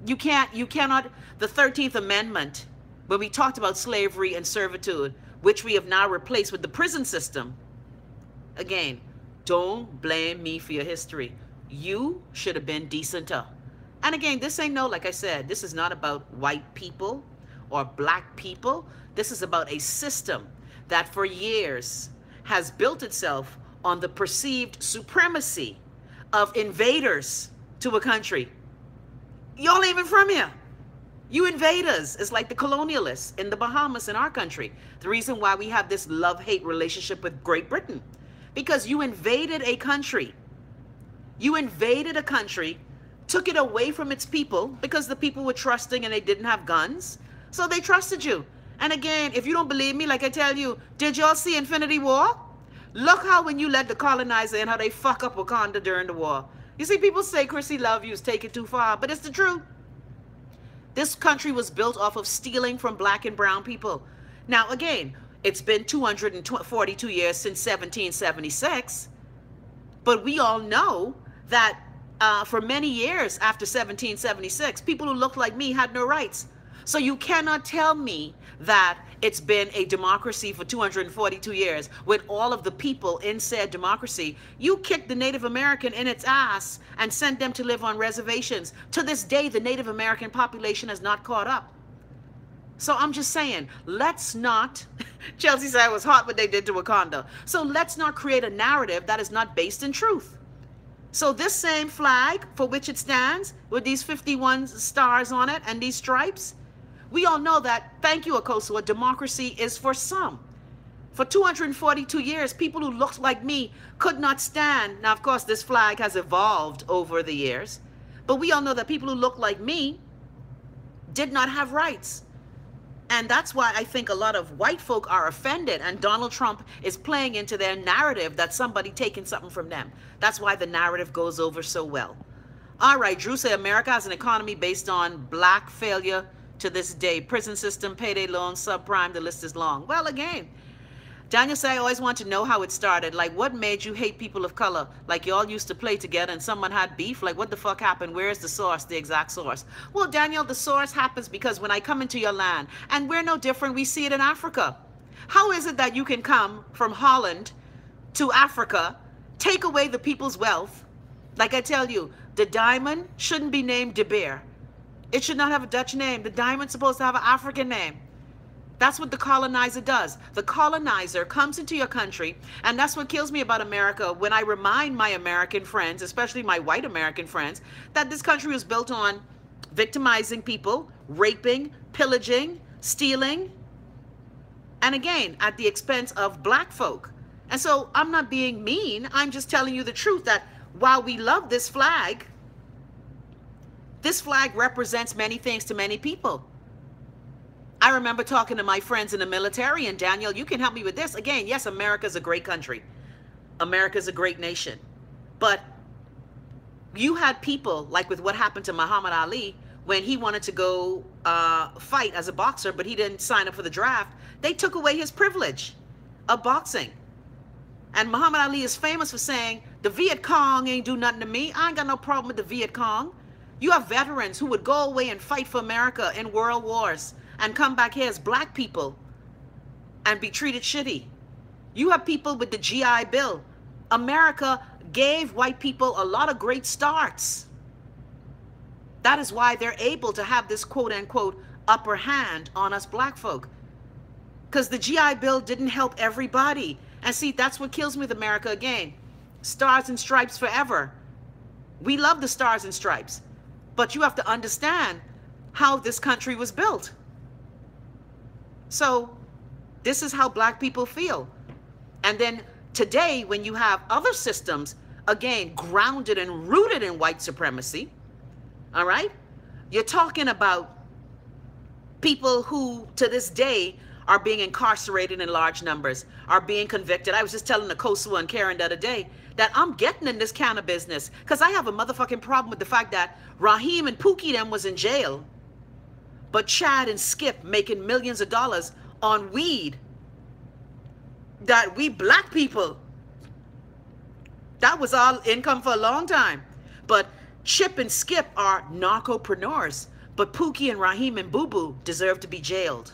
you cannot, the 13th Amendment, when we talked about slavery and servitude, which we have now replaced with the prison system. Again, don't blame me for your history. You should have been decenter. And again, this ain't like I said, this is not about white people or black people. This is about a system that for years has built itself on the perceived supremacy of invaders to a country. Y'all ain't even from here. You invaders. It's like the colonialists in the Bahamas in our country. The reason why we have this love-hate relationship with Great Britain. Because you invaded a country. You invaded a country, took it away from its people because the people were trusting and they didn't have guns. So they trusted you. And again, if you don't believe me, like I tell you, did y'all see Infinity War? Look how when you let the colonizer in, how they fuck up Wakanda during the war. You see, people say Chrissy love yous take it too far, but it's the truth. This country was built off of stealing from black and brown people. Now, again, it's been 242 years since 1776, but we all know that for many years after 1776, people who looked like me had no rights. So you cannot tell me that it's been a democracy for 242 years when all of the people in said democracy, you kicked the Native American in its ass and sent them to live on reservations. To this day, the Native American population has not caught up. So I'm just saying, let's not, Chelsea said it was hot what they did to Wakanda. So let's not create a narrative that is not based in truth. So this same flag for which it stands with these 51 stars on it and these stripes, we all know that, thank you, Akosua, democracy is for some. For 242 years, people who looked like me could not stand. Now, of course, this flag has evolved over the years, but we all know that people who look like me did not have rights. And that's why I think a lot of white folk are offended, and Donald Trump is playing into their narrative that somebody taking something from them. That's why the narrative goes over so well. All right, Drew say America has an economy based on black failure to this day. Prison system, payday loans, subprime, the list is long. Well, again, Daniel say, I always want to know how it started. Like, what made you hate people of color? Like, y'all used to play together and someone had beef? Like, what the fuck happened? Where is the source, the exact source? Well, Daniel, the source happens because when I come into your land, and we're no different, we see it in Africa. How is it that you can come from Holland to Africa, take away the people's wealth? Like I tell you, the diamond shouldn't be named De Beer. It should not have a Dutch name. The diamond's supposed to have an African name. That's what the colonizer does. The colonizer comes into your country, and that's what kills me about America when I remind my American friends, especially my white American friends, that this country was built on victimizing people, raping, pillaging, stealing, and again, at the expense of black folk. And so I'm not being mean. I'm just telling you the truth that while we love this flag represents many things to many people. I remember talking to my friends in the military, and Daniel, you can help me with this. Again, yes, America's a great country. America's a great nation. But you had people, like with what happened to Muhammad Ali, when he wanted to go fight as a boxer, but he didn't sign up for the draft, they took away his privilege of boxing. And Muhammad Ali is famous for saying, the Viet Cong ain't do nothing to me. I ain't got no problem with the Viet Cong. You have veterans who would go away and fight for America in world wars and come back here as black people and be treated shitty. You have people with the GI Bill. America gave white people a lot of great starts. That is why they're able to have this quote unquote upper hand on us black folk. Because the GI Bill didn't help everybody. And see, that's what kills me with America again. Stars and stripes forever. We love the stars and stripes. But you have to understand how this country was built. So this is how black people feel. And then today, when you have other systems, again, grounded and rooted in white supremacy, all right, you're talking about people who to this day are being incarcerated in large numbers, are being convicted. I was just telling Nakosua and Karen the other day that I'm getting in this kind of business because I have a motherfucking problem with the fact that Raheem and Pookie them was in jail, but Chad and Skip making millions of dollars on weed that we black people, that was all income for a long time. But Chip and Skip are narcopreneurs, but Pookie and Raheem and Boo Boo deserve to be jailed.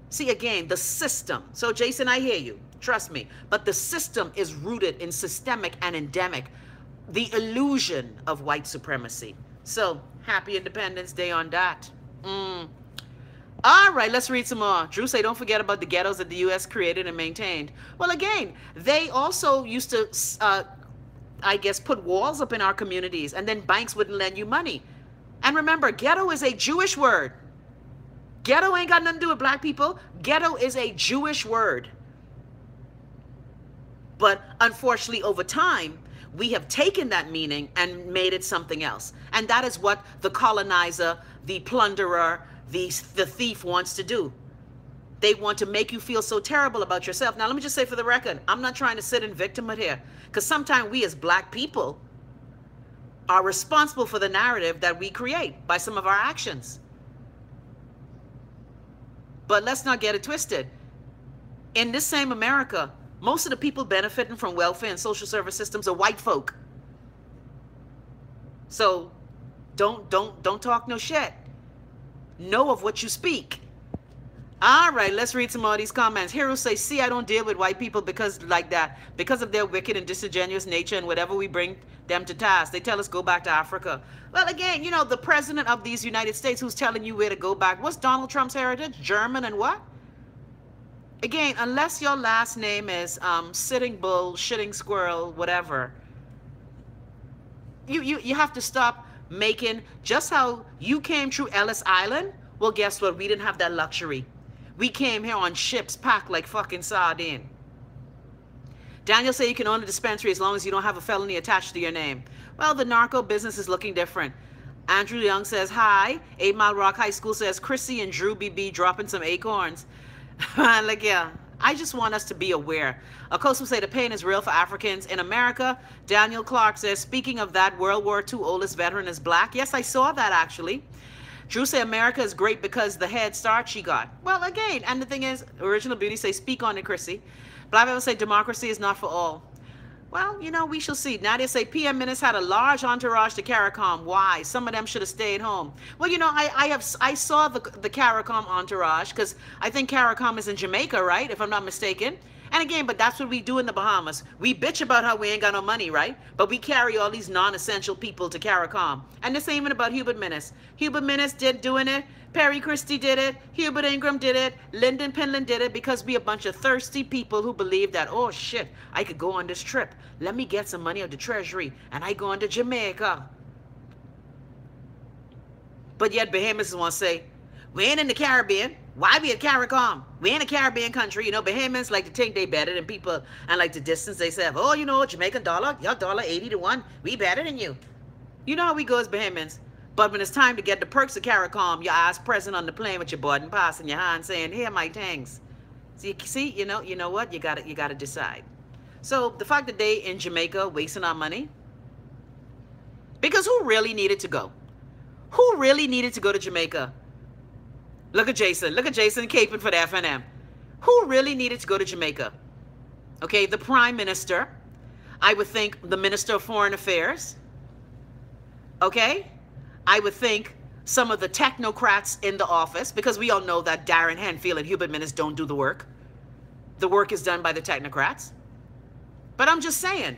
See, again, the system. So Jason, I hear you, trust me, but the system is rooted in systemic and endemic, the illusion of white supremacy. So happy Independence Day on that. All right, let's read some more. Drew say, don't forget about the ghettos that the U.S. created and maintained. Well, again, they also used to, I guess, put walls up in our communities, and then banks wouldn't lend you money. And remember, ghetto is a Jewish word. Ghetto ain't got nothing to do with black people. Ghetto is a Jewish word. But unfortunately, over time, we have taken that meaning and made it something else. And that is what the colonizer, the plunderer, the thief wants to do. They want to make you feel so terrible about yourself. Now, let me just say for the record, I'm not trying to sit in victimhood here, because sometimes we as black people are responsible for the narrative that we create by some of our actions. But let's not get it twisted. In this same America, most of the people benefiting from welfare and social service systems are white folk. So don't talk no shit. Know of what you speak. All right, let's read some more of these comments. Hero say, see, I don't deal with white people because like that, because of their wicked and disingenuous nature, and whatever we bring them to task, they tell us go back to Africa. Well, again, you know, the president of these United States who's telling you where to go back, what's Donald Trump's heritage? German and what? Again, unless your last name is Sitting Bull, Shitting Squirrel, whatever, you have to stop making, just how you came through Ellis Island. Well, guess what? We didn't have that luxury. We came here on ships packed like fucking sardine. Daniel say you can own a dispensary as long as you don't have a felony attached to your name. Well, the narco business is looking different. Andrew Young says, hi. 8 Mile Rock High School says, Chrissy and Drew BB dropping some acorns. Like, yeah, I just want us to be aware. Akoso say the pain is real for Africans in America. Daniel Clark says, speaking of that, World War II oldest veteran is black. Yes, I saw that actually. Drew say America is great because the head start she got. Well, again, and the thing is, Original Beauty say, speak on it, Chrissy. Black people say democracy is not for all. Well, you know, we shall see. Nadia say PM Minutes had a large entourage to CARICOM. Why? Some of them should have stayed home. Well, you know, I saw the CARICOM entourage because I think CARICOM is in Jamaica, right? If I'm not mistaken. And again, but that's what we do in the Bahamas. We bitch about how we ain't got no money, right? But we carry all these non-essential people to CARICOM. And the same about Hubert Minnis. Hubert Minnis did doing it. Perry Christie did it. Hubert Ingram did it. Lyndon Pinland did it because we a bunch of thirsty people who believe that, oh shit, I could go on this trip. Let me get some money out of the treasury and I go on to Jamaica. But yet Bahamians want to say, we ain't in the Caribbean. Why we at CARICOM? We ain't a Caribbean country. You know, Bahamians like to think they better than people and like to distance themselves. Oh, you know, Jamaican dollar, your dollar 80 to 1. We better than you. You know how we go as Bahamians. But when it's time to get the perks of CARICOM, your eyes present on the plane with your boarding pass in your hand saying, here, my things. See, you know what? You gotta decide. So the fact that they in Jamaica wasting our money, because who really needed to go? Who really needed to go to Jamaica? Look at Jason. Look at Jason caping for the FNM. Who really needed to go to Jamaica? Okay, the Prime Minister. I would think the Minister of Foreign Affairs. Okay? I would think some of the technocrats in the office, because we all know that Darren Henfield and Hubert Minnis don't do the work. The work is done by the technocrats. But I'm just saying,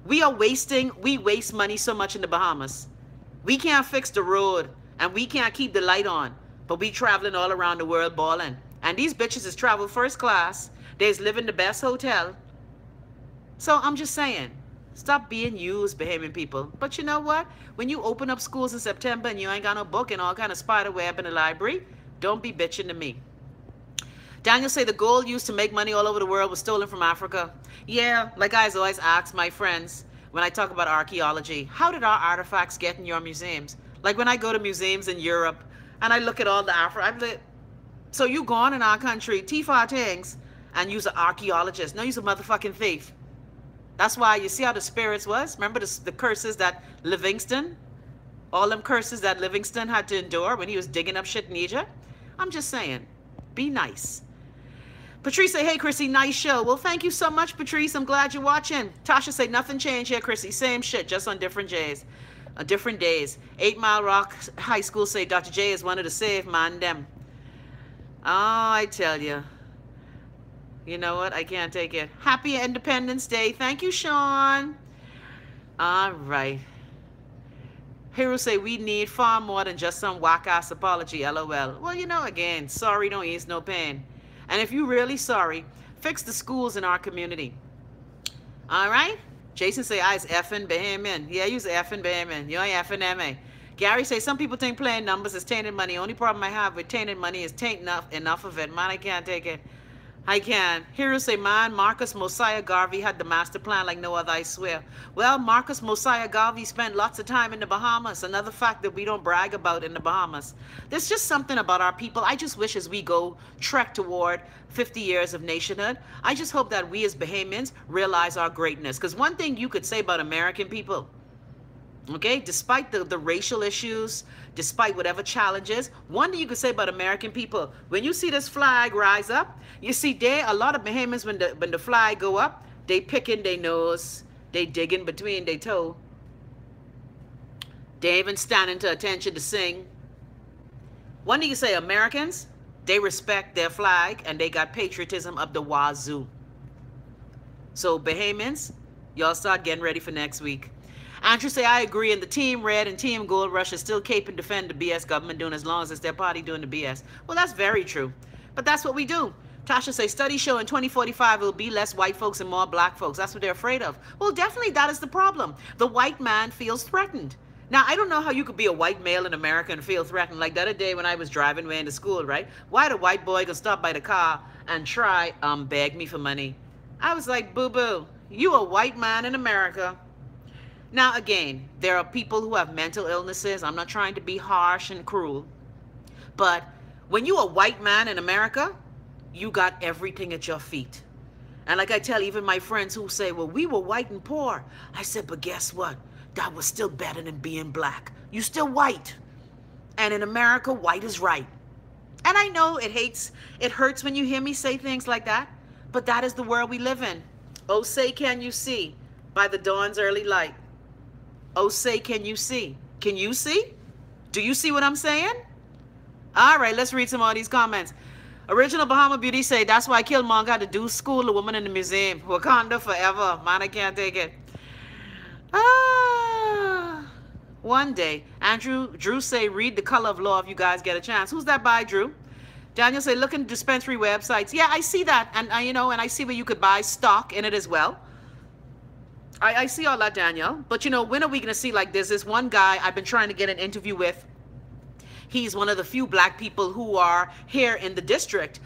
we waste money so much in the Bahamas. We can't fix the road and we can't keep the light on, but we traveling all around the world balling. And these bitches is travel first class. They's live in the best hotel. So I'm just saying, stop being used, Bahamian people. But you know what? When you open up schools in September and you ain't got no book and all kind of spider web in the library, don't be bitching to me. Daniel say the gold used to make money all over the world was stolen from Africa. Yeah, like I always ask my friends when I talk about archaeology, how did our artifacts get in your museums? Like when I go to museums in Europe and I look at all the I'm like, so you gone in our country, T5 things, and you's an archaeologist. No, you's a motherfucking thief. That's why you see how the spirits was. Remember the curses that Livingston, all them curses that Livingston had to endure when he was digging up shit in Egypt? I'm just saying, be nice. Patrice say, hey, Chrissy, nice show. Well, thank you so much, Patrice. I'm glad you're watching. Tasha say, nothing changed here, Chrissy. Same shit, just on different days. On different days. 8 Mile Rock High School say, Dr. J is one of the safe man them. Oh, I tell you. You know what? I can't take it. Happy Independence Day. Thank you, Sean. All right. Hero say, we need far more than just some whack-ass apology, LOL. Well, you know, again, sorry don't ease no pain. And if you're really sorry, fix the schools in our community. All right? Jason say, I is effing Bahamian. Yeah, you's effing Bahamian. You ain't effing M.A. Gary say, some people think playing numbers is tainted money. Only problem I have with tainted money is taint enough of it. Man, I can't take it. I can. Hero say, man, Marcus Mosiah Garvey had the master plan like no other, I swear. Well, Marcus Mosiah Garvey spent lots of time in the Bahamas. Another fact that we don't brag about in the Bahamas. There's just something about our people. I just wish as we go trek toward 50 years of nationhood, I just hope that we as Bahamians realize our greatness. Because one thing you could say about American people, okay, despite the racial issues, despite whatever challenges, one thing you could say about American people, when you see this flag rise up, you see there a lot of Bahamians, when the flag go up, they pick in their nose, they dig in between their toe. They even standing to attention to sing. One thing you say, Americans, they respect their flag and they got patriotism up the wazoo. So Bahamians, y'all start getting ready for next week. Andrew say, I agree, and the Team Red and Team Gold Rush is still cape and defend the BS government doing as long as it's their party doing the BS. Well, that's very true. But that's what we do. Tasha say, studies show in 2045 it will be less white folks and more black folks. That's what they're afraid of. Well, definitely that is the problem. The white man feels threatened. Now, I don't know how you could be a white male in America and feel threatened. Like the other day when I was driving way into school, right? Why the white boy gonna stop by the car and try beg me for money? I was like, boo-boo, you a white man in America. Now, again, there are people who have mental illnesses. I'm not trying to be harsh and cruel. But when you a white man in America, you got everything at your feet. And like I tell even my friends who say, well, we were white and poor. I said, but guess what? That was still better than being black. You still white. And in America, white is right. And I know it hurts when you hear me say things like that, but that is the world we live in. Oh, say can you see by the dawn's early light. Oh, say can you see? Can you see? Do you see what I'm saying? All right, let's read some of these comments. Original Bahama Beauty say, that's why Killmonger had to do school, the woman in the museum. Wakanda forever. Man, I can't take it. One day. Drew say, read The Color of Law if you guys get a chance. Who's that by, Drew? Daniel say, look in dispensary websites. Yeah, I see that. And and I see where you could buy stock in it as well. I see all that, Daniel. But when are we going to see like this one guy I've been trying to get an interview with. He's one of the few black people who are here in the district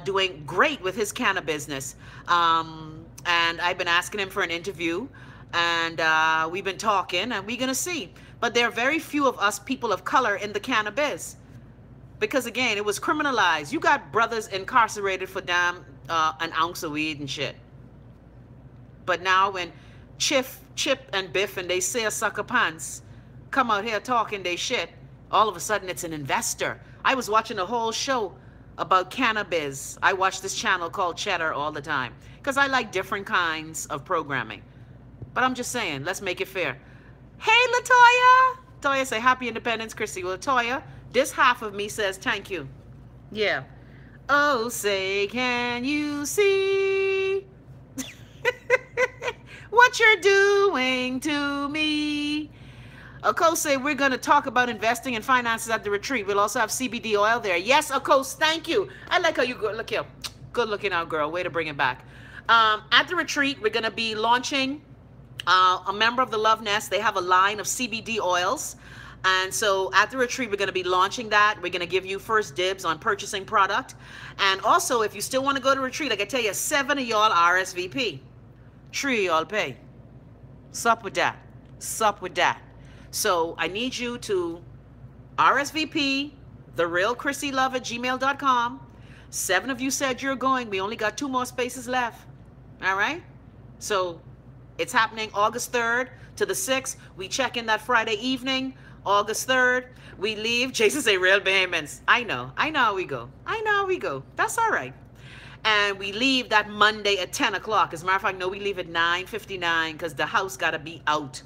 doing great with his cannabis business. And I've been asking him for an interview. And we've been talking, and we're going to see. But there are very few of us people of color in the cannabis. Because, again, it was criminalized. You got brothers incarcerated for damn an ounce of weed and shit. But now when Chip and Biff and they say a sucker pants come out here talking they shit, all of a sudden it's an investor. I was watching a whole show about cannabis. I watch this channel called Cheddar all the time because I like different kinds of programming. But I'm just saying, let's make it fair. Hey, Latoya! Latoya say, happy Independence, Chrissy. Well, Latoya, this half of me says thank you. Yeah. Oh, say, can you see what you're doing to me? Akos say, we're going to talk about investing and finances at the retreat. We'll also have CBD oil there. Yes, Akos, thank you. I like how you go. Look here. Good looking out, girl. Way to bring it back. At the retreat, we're going to be launching a member of the Love Nest. They have a line of CBD oils. And so at the retreat, we're going to be launching that. We're going to give you first dibs on purchasing product. And also, if you still want to go to retreat, like I tell you, 7 of y'all RSVP. 3 of y'all pay. Sup with that. Sup with that. So I need you to RSVP, therealchrissylove@gmail.com. 7 of you said you're going. We only got 2 more spaces left. All right? So it's happening August 3rd to the 6th. We check in that Friday evening. August 3rd, we leave. Jason say, real behemoths. I know how we go. I know how we go. That's all right. And we leave that Monday at 10 o'clock. As a matter of fact, no, we leave at 9:59 because the house got to be out,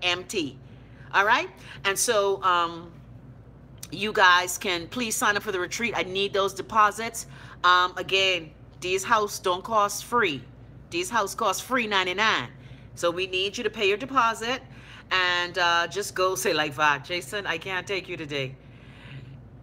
empty. All right? And so you guys can please sign up for the retreat. I need those deposits. Again, these houses don't cost free. These houses cost free $99. So we need you to pay your deposit. And just go say like that, Jason, I can't take you today.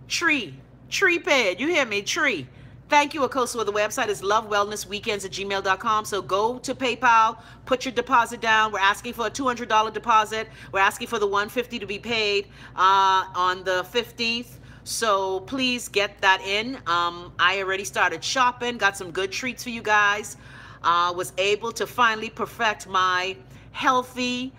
Tree paid. You hear me? Tree. Thank you, Akoso. The website is lovewellnessweekends@gmail.com. So go to PayPal, put your deposit down. We're asking for a $200 deposit. We're asking for the $150 to be paid on the 15th. So please get that in. I already started shopping, got some good treats for you guys. Was able to finally perfect my healthy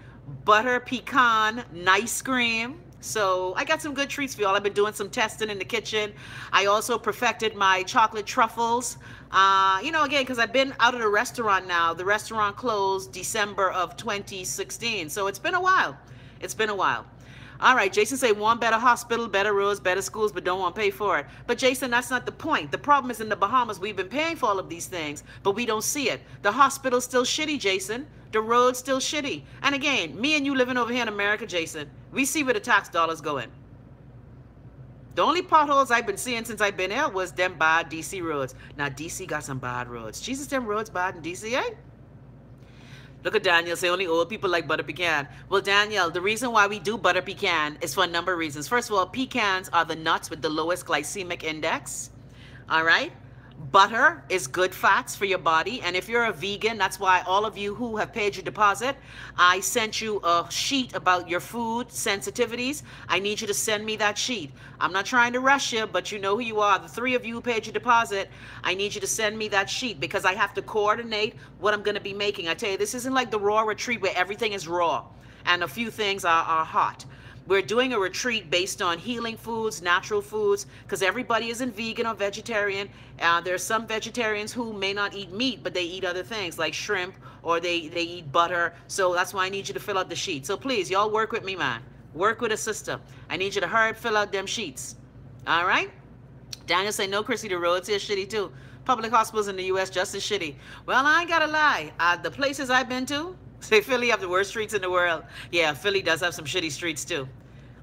butter pecan nice cream. So I got some good treats for y'all. I've been doing some testing in the kitchen. I also perfected my chocolate truffles. Again, because I've been out of the restaurant now. The restaurant closed December of 2016. So it's been a while. It's been a while. All right, Jason say, want better hospital, better roads, better schools, but don't want to pay for it. But Jason, that's not the point. The problem is in the Bahamas, we've been paying for all of these things, but we don't see it. The hospital's still shitty, Jason. The road's still shitty. And again, me and you living over here in America, Jason, we see where the tax dollars going. The only potholes I've been seeing since I've been here was them bad DC roads. Now, DC got some bad roads. Jesus, them roads bad in DC, eh? Look at Daniel say only old people like butter pecan. Well, Daniel, the reason why we do butter pecan is for a number of reasons. First of all, pecans are the nuts with the lowest glycemic index. All right? Butter is good fats for your body. And if you're a vegan, that's why all of you who have paid your deposit, I sent you a sheet about your food sensitivities. I need you to send me that sheet. I'm not trying to rush you, but you know who you are. The three of you who paid your deposit, I need you to send me that sheet because I have to coordinate what I'm going to be making. I tell you, this isn't like the raw retreat where everything is raw and a few things are hot. We're doing a retreat based on healing foods, natural foods, because everybody isn't vegan or vegetarian. There's some vegetarians who may not eat meat, but they eat other things like shrimp or they eat butter. So that's why I need you to fill out the sheet. So please, y'all work with me, man. Work with a sister. I need you to hurry fill out them sheets. All right? Daniel say, no, Chrissy, the roads here shitty too. Public hospitals in the U.S. just as shitty. Well, I ain't got to lie. The places I've been to, say Philly have the worst streets in the world. Yeah, Philly does have some shitty streets too.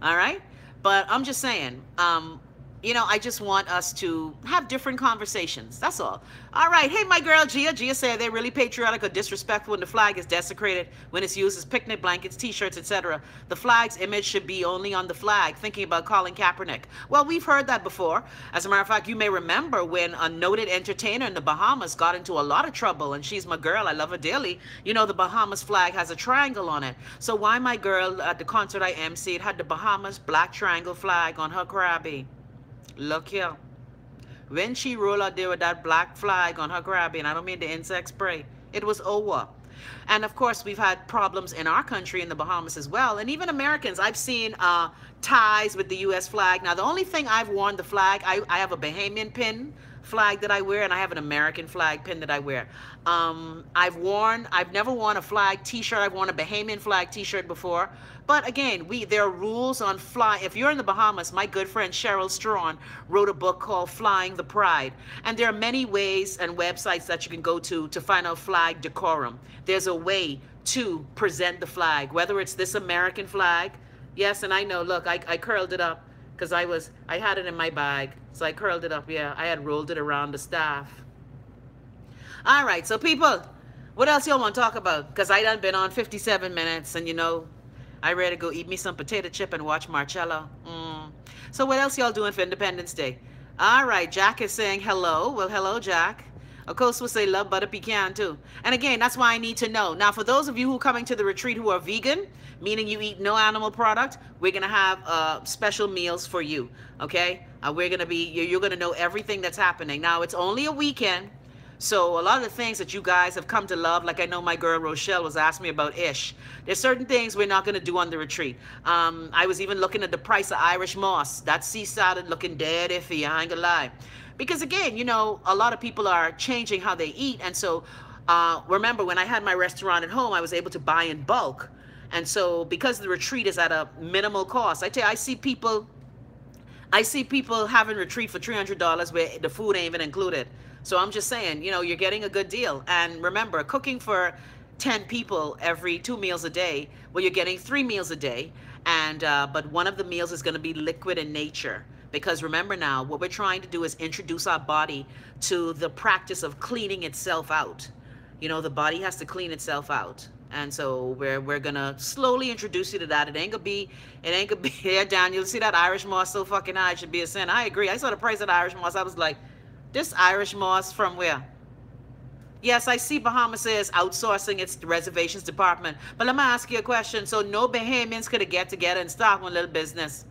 All right? But I'm just saying, I just want us to have different conversations. That's all. All right. Hey, my girl, Gia. Gia said they're really patriotic or disrespectful when the flag is desecrated, when it's used as picnic blankets, T-shirts, etc. The flag's image should be only on the flag, thinking about Colin Kaepernick. Well, we've heard that before. As a matter of fact, you may remember when a noted entertainer in the Bahamas got into a lot of trouble, and she's my girl. I love her dearly. You know, the Bahamas flag has a triangle on it. So why my girl at the concert I emceed had the Bahamas black triangle flag on her Krabi? Look here. When she rolled out there with that black flag on her Krabi, and I don't mean the insect spray, it was over. And of course, we've had problems in our country, in the Bahamas as well. And even Americans, I've seen ties with the U.S. flag. Now, the only thing I've worn the flag, I have a Bahamian pin flag that I wear, and I have an American flag pin that I wear. I've never worn a flag t-shirt. I've worn a Bahamian flag t-shirt before. But again, there are rules on fly. If you're in the Bahamas, my good friend Cheryl Strawn wrote a book called Flying the Pride. And there are many ways and websites that you can go to find out flag decorum. There's a way to present the flag, whether it's this American flag. Yes, and I know, look, I curled it up because I had it in my bag. So I curled it up, yeah. I had rolled it around the staff. All right, so people, what else y'all want to talk about? Because I done been on 57 minutes and I ready to go eat me some potato chip and watch Marcello. So what else y'all doing for Independence Day? All right, Jack is saying hello. Well, hello, Jack. Of course, we'll say love butter pecan too. And again, that's why I need to know. Now, for those of you who are coming to the retreat who are vegan, meaning you eat no animal product, we're going to have special meals for you, okay? You're going to know everything that's happening. Now, it's only a weekend. So a lot of the things that you guys have come to love, like I know my girl Rochelle was asking me about Ish. There's certain things we're not going to do on the retreat. I was even looking at the price of Irish moss. That sea started looking dead iffy, I ain't gonna lie. Because again, a lot of people are changing how they eat. And so remember, when I had my restaurant at home, I was able to buy in bulk. And so because the retreat is at a minimal cost, I tell you, I see people having retreat for $300 where the food ain't even included. So I'm just saying, you're getting a good deal. And remember, cooking for 10 people every 2 meals a day, well, you're getting 3 meals a day. And but one of the meals is going to be liquid in nature. Because remember now, what we're trying to do is introduce our body to the practice of cleaning itself out. The body has to clean itself out. And so we're gonna slowly introduce you to that. It ain't gonna be, yeah, Daniel, see that Irish moss so fucking high, it should be a sin. I agree. I saw the price of the Irish moss. I was like, this Irish moss from where? Yes, I see Bahamas says outsourcing its reservations department. But let me ask you a question. So no Bahamians could get together and start one little business.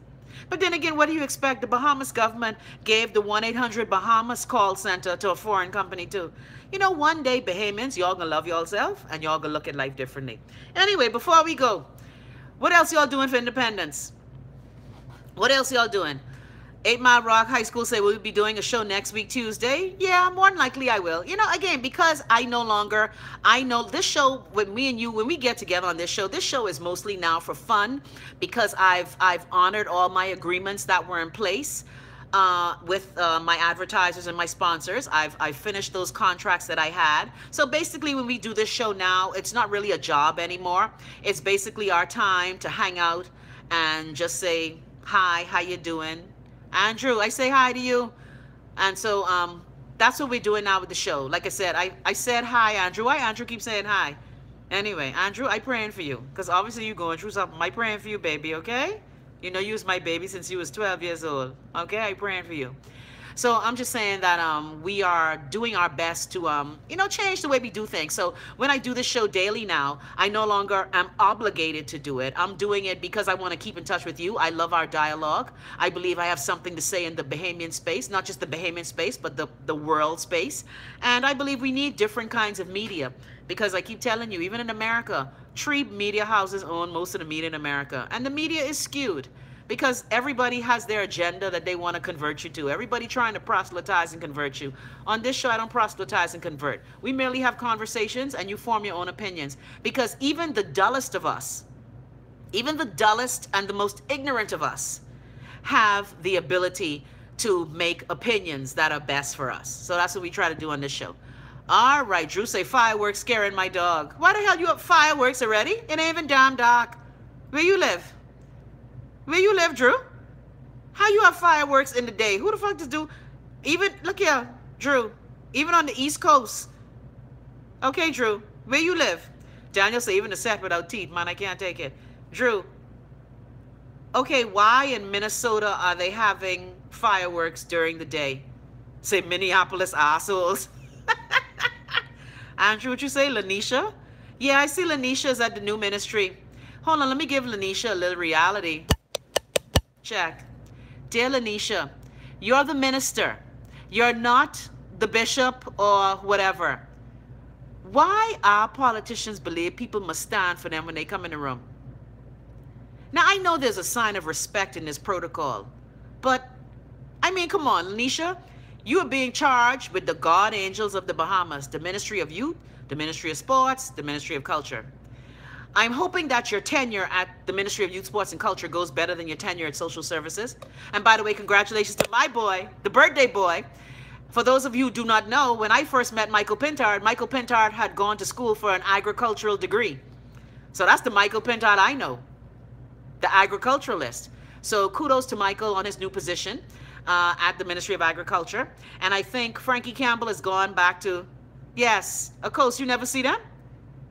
But then again, what do you expect? The Bahamas government gave the 1-800-BAHAMAS call center to a foreign company too. One day, Bahamians, y'all gonna love yourself and y'all gonna look at life differently. Anyway, before we go, what else y'all doing for independence? What else y'all doing? 8 Mile Rock High School say we'll be doing a show next week, Tuesday. Yeah, more than likely I will. Again, because I know this show, when we get together on this show is mostly now for fun because I've honored all my agreements that were in place with my advertisers and my sponsors. I've finished those contracts that I had. So basically when we do this show now, it's not really a job anymore. It's basically our time to hang out and just say, hi, how you doing? Andrew, I say hi to you. And so that's what we're doing now with the show. Like I said, I said hi, Andrew. Why Andrew keeps saying hi? Anyway, Andrew, I praying for you. Because obviously you're going through something. I praying for you, baby, okay? You was my baby since you was 12 years old. Okay, I praying for you. So I'm just saying that we are doing our best to change the way we do things. So when I do this show daily now, I no longer am obligated to do it. I'm doing it because I want to keep in touch with you. I love our dialogue. I believe I have something to say in the Bahamian space, not just the Bahamian space, but the world space. And I believe we need different kinds of media, because I keep telling you, even in America, 3 media houses own most of the media in America, and the media is skewed because everybody has their agenda that they want to convert you to. Everybody trying to proselytize and convert you. On this show, I don't proselytize and convert. We merely have conversations and you form your own opinions, because even the dullest of us, even the dullest and the most ignorant of us, have the ability to make opinions that are best for us. So that's what we try to do on this show. All right, Drew say fireworks scaring my dog. Why the hell you up fireworks already? It ain't even damn dark. Where you live? Where you live, Drew? How you have fireworks in the day? Who the fuck does do? Even, look here, Drew, even on the East Coast. Okay, Drew, where you live? Daniel say even the set without teeth, man, I can't take it. Drew, okay, why in Minnesota are they having fireworks during the day? Say Minneapolis assholes. Andrew, what you say, Lanisha? Yeah, I see Lanisha's at the new ministry. Hold on, let me give Lanisha a little reality check. Dear Lanisha, you're the minister. You're not the bishop or whatever. Why our politicians believe people must stand for them when they come in the room? Now, I know there's a sign of respect in this protocol, but, I mean, come on, Lanisha. You are being charged with the God Angels of the Bahamas, the Ministry of Youth, the Ministry of Sports, the Ministry of Culture. I'm hoping that your tenure at the Ministry of Youth, Sports, and Culture goes better than your tenure at Social Services. And by the way, congratulations to my boy, the birthday boy. For those of you who do not know, when I first met Michael Pintard had gone to school for an agricultural degree. So that's the Michael Pintard I know, the agriculturalist. So kudos to Michael on his new position at the Ministry of Agriculture. And I think Frankie Campbell has gone back to, yes, of course, you never see them?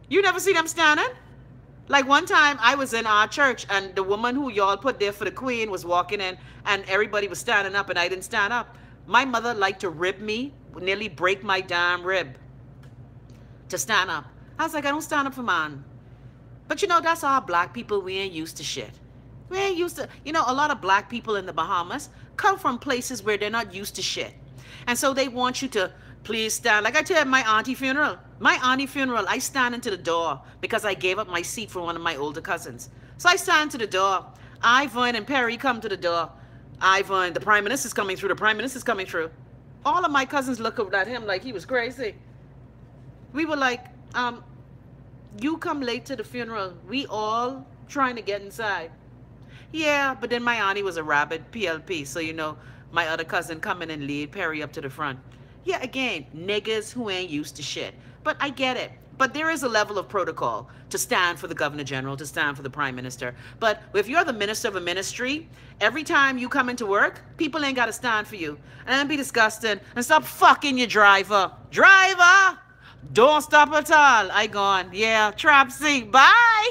You never see them standing? Like one time I was in our church and the woman who y'all put there for the queen was walking in and everybody was standing up and I didn't stand up. My mother liked to rib me, nearly break my damn rib to stand up. I was like, I don't stand up for man. But you know, that's all black people, we ain't used to shit. We ain't used to, you know, a lot of black people in the Bahamas come from places where they're not used to shit. And so they want you to please stand. Like I tell you, my auntie funeral, I stand into the door because I gave up my seat for one of my older cousins. So I stand to the door. Ivan and Perry come to the door. Ivan, the prime minister's coming through. The prime minister's coming through. All of my cousins look at him like he was crazy. We were like, you come late to the funeral. We all trying to get inside. Yeah, but then my auntie was a rabid PLP, so you know, my other cousin come in and lead Perry up to the front. Yeah, again, niggas who ain't used to shit. But I get it. But there is a level of protocol to stand for the governor general, to stand for the prime minister. But if you're the minister of a ministry, every time you come into work, people ain't got to stand for you. And then be disgusting and stop fucking your driver. Driver! Don't stop at all. I gone. Yeah, trap C. Bye!